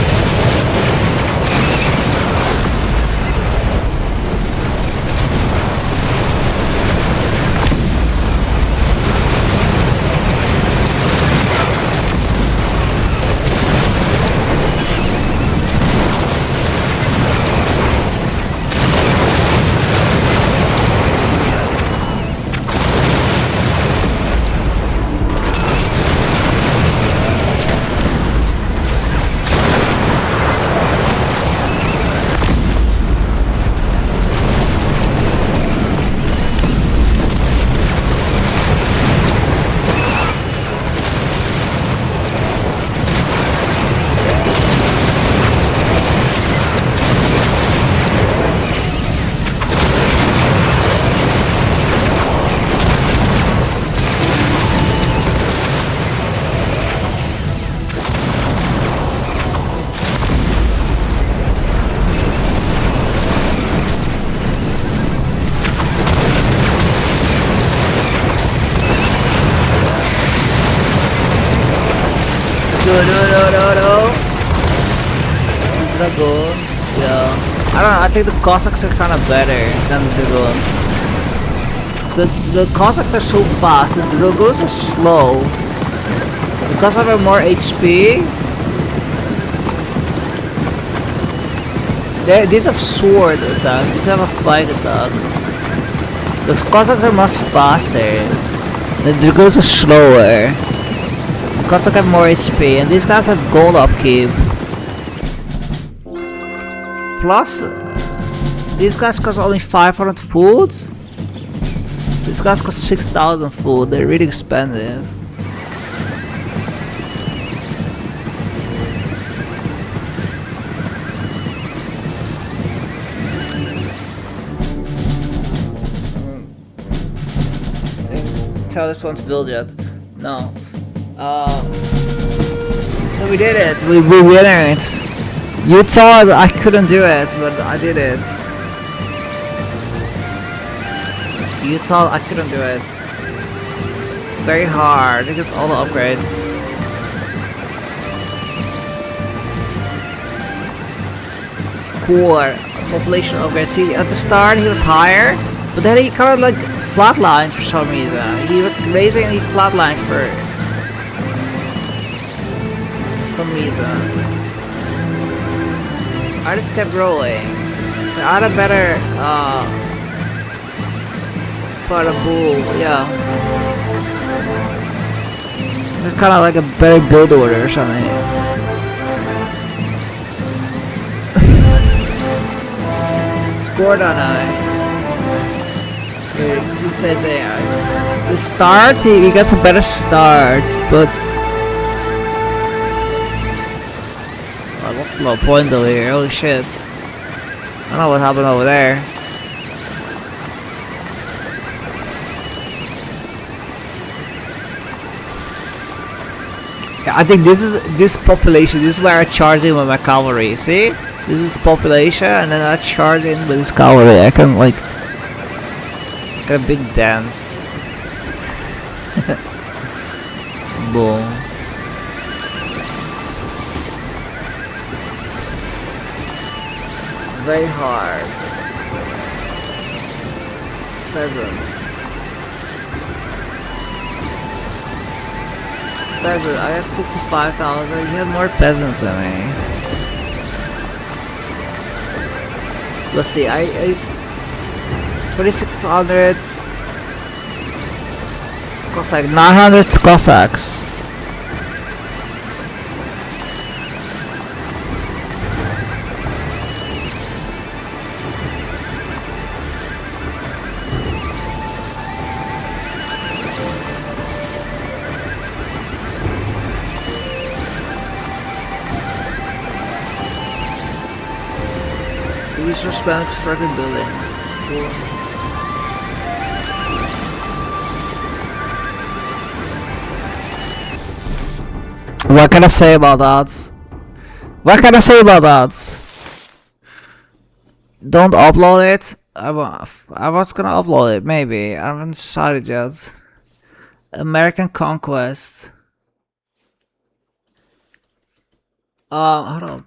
Dragoons, yeah. I don't know, I think the Cossacks are kind of better than the Dragoons. So the Cossacks are so fast, and the Dragoons are slow. The Cossacks have more HP. These have sword attack, these have a bike attack. The Cossacks are much faster. The Dragoons are slower. The Cossacks have more HP, and these guys have gold upkeep. Plus, these guys cost only 500 food. These guys cost 6,000 food. They're really expensive. Tell this one to build yet? No. So we did it. We win it. You thought I couldn't do it, but I did it. You thought I couldn't do it. Very hard. It gets all the upgrades. Score. Population upgrade. See, at the start he was higher, but then he kind of like flatlined for some reason. He was raising and he flatlined for some reason. I just kept rolling. So I had a better para bull, yeah. It's kind of like a better build order or something. Scored on he said there. The start, he gets a better start, but I lost a lot of points over here. Holy shit! I don't know what happened over there. Yeah, I think this population. This is where I charge in with my cavalry. See, this is population, and then I charge in with this cavalry. I can like get a big dent. Boom. Very hard. Peasant. Peasant, I got 65,000. You have more peasants than me. Let's see, I 2,600 Cossack, 900 Cossacks. These are spent constructing buildings. Cool. What can I say about that? What can I say about that? Don't upload it. I was gonna upload it, maybe. I haven't decided yet. American Conquest. Hold on.